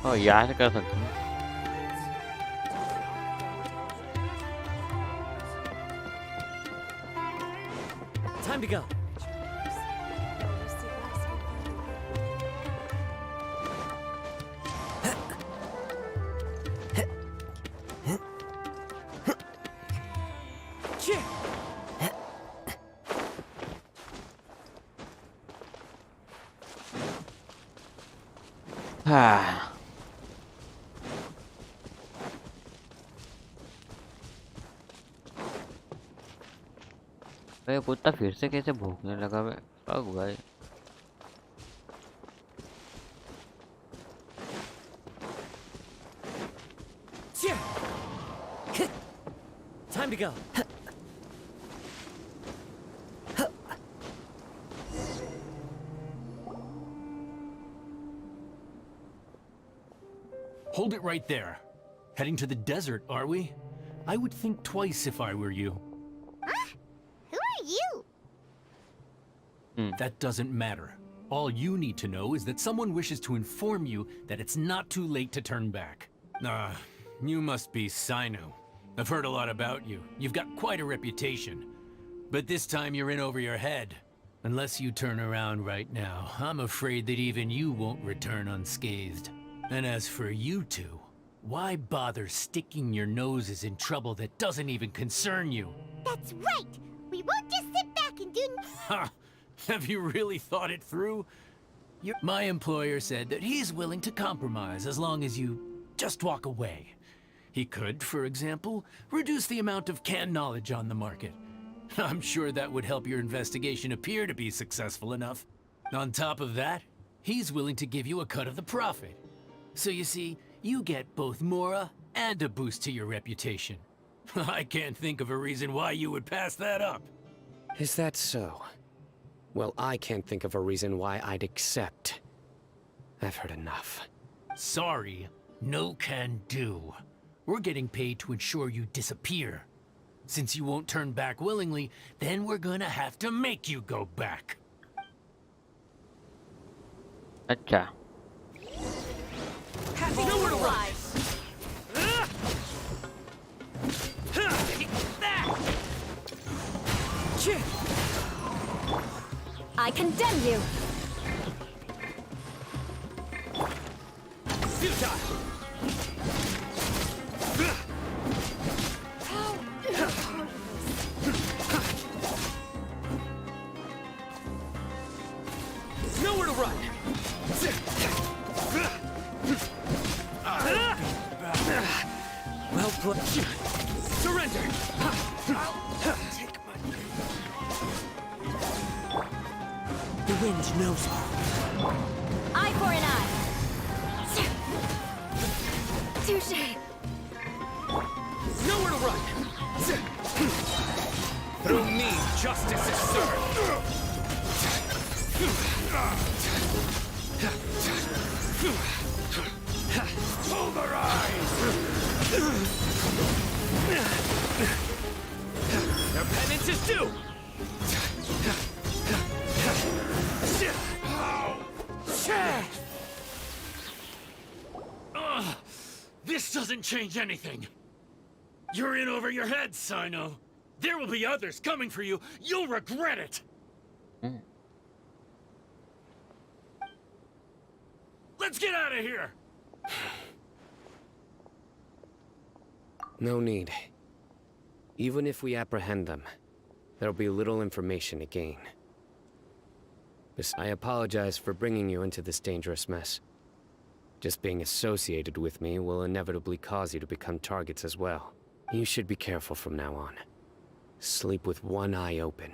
Oh, यहाँ से कर सकते हैं। Time to go. हाँ। अरे कुत्ता फिर से कैसे भौंकने लगा? बे क्या हुआ है? Time to go. Hold it right there. Heading to the desert, are we? I would think twice if I were you. Huh? Who are you? That doesn't matter. All you need to know is that someone wishes to inform you that it's not too late to turn back. You must be Sino. I've heard a lot about you. You've got quite a reputation. But this time you're in over your head. Unless you turn around right now, I'm afraid that even you won't return unscathed. And as for you two, why bother sticking your noses in trouble that doesn't even concern you? That's right! We won't just sit back and do... Ha! Have you really thought it through? My employer said that he's willing to compromise as long as you just walk away. He could, for example, reduce the amount of canned knowledge on the market. I'm sure that would help your investigation appear to be successful enough. On top of that, he's willing to give you a cut of the profit. So you see, you get both Mora and a boost to your reputation. I can't think of a reason why you would pass that up. Is that so? Well, I can't think of a reason why I'd accept. I've heard enough. Sorry, no can do. We're getting paid to ensure you disappear. Since you won't turn back willingly, then we're gonna have to make you go back. अच्छा। Nowhere to run. I condemn you! Nowhere to run. Well played. Surrender. The wind knows her. Eye for an eye! Touché! Nowhere to run. Through me, justice is served. Pulverize! Their penance is due! This doesn't change anything. You're in over your head, Sino. There will be others coming for you. You'll regret it. Let's get out of here. No need. Even if we apprehend them, there'll be little information to gain. I apologize for bringing you into this dangerous mess. Just being associated with me will inevitably cause you to become targets as well. You should be careful from now on. Sleep with one eye open.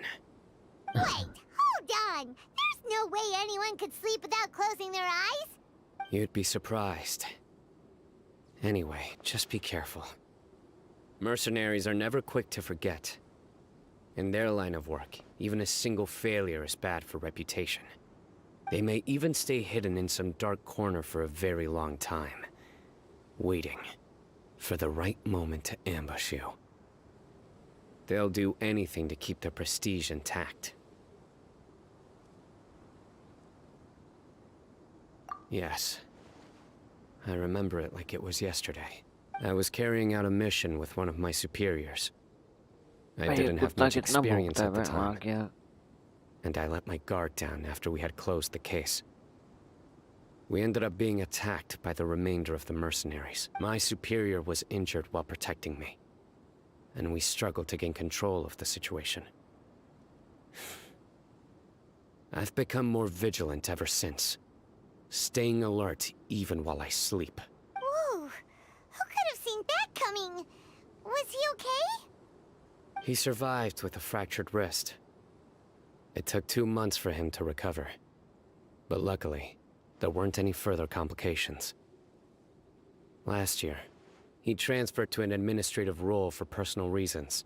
Wait, hold on! There's no way anyone could sleep without closing their eyes! You'd be surprised. Anyway, just be careful. Mercenaries are never quick to forget. In their line of work, even a single failure is bad for reputation. They may even stay hidden in some dark corner for a very long time, waiting for the right moment to ambush you. They'll do anything to keep their prestige intact. Yes. I remember it like it was yesterday. I was carrying out a mission with one of my superiors. I didn't have much experience at the time, and I let my guard down after we had closed the case. We ended up being attacked by the remainder of the mercenaries. My superior was injured while protecting me, and we struggled to gain control of the situation. I've become more vigilant ever since, staying alert even while I sleep. Whoa! Who could have seen that coming? Was he okay? He survived with a fractured wrist. It took 2 months for him to recover. But luckily, there weren't any further complications. Last year, he transferred to an administrative role for personal reasons,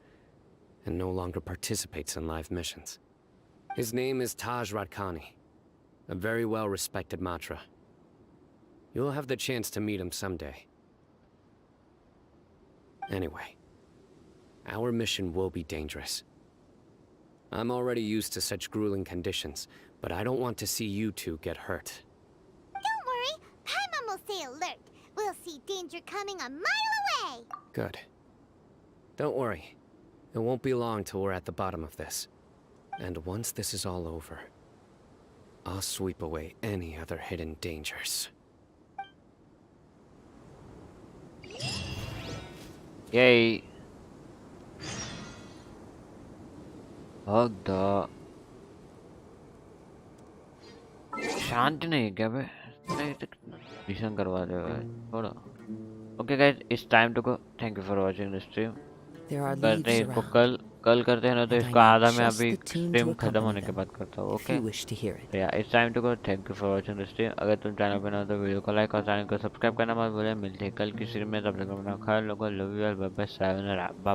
and no longer participates in live missions. His name is Taj Radkani, a very well-respected Matra. You'll have the chance to meet him someday. Anyway, our mission will be dangerous. I'm already used to such grueling conditions, but I don't want to see you two get hurt. Don't worry, Paimon will stay alert. We'll see danger coming a mile away. Good. Don't worry. It won't be long till we're at the bottom of this. And once this is all over, I'll sweep away any other hidden dangers. Yay! भगदा शांति नहीं क्या बे नहीं mission करवा दे थोड़ा okay guys it's time to go thank you for watching the stream करते हैं इसको कल करते हैं ना तो इसका आधा मैं अभी स्ट्रीम खत्म होने के बाद करता हूँ ओके या it's time to go thank you for watching the stream अगर तुम चैनल पे नए हो तो वीडियो को लाइक और चैनल को सब्सक्राइब करना मत भूलें मिलते हैं कल की स्ट्रीम में तब तक अपना ख्याल रखो love you all bye bye sayonara.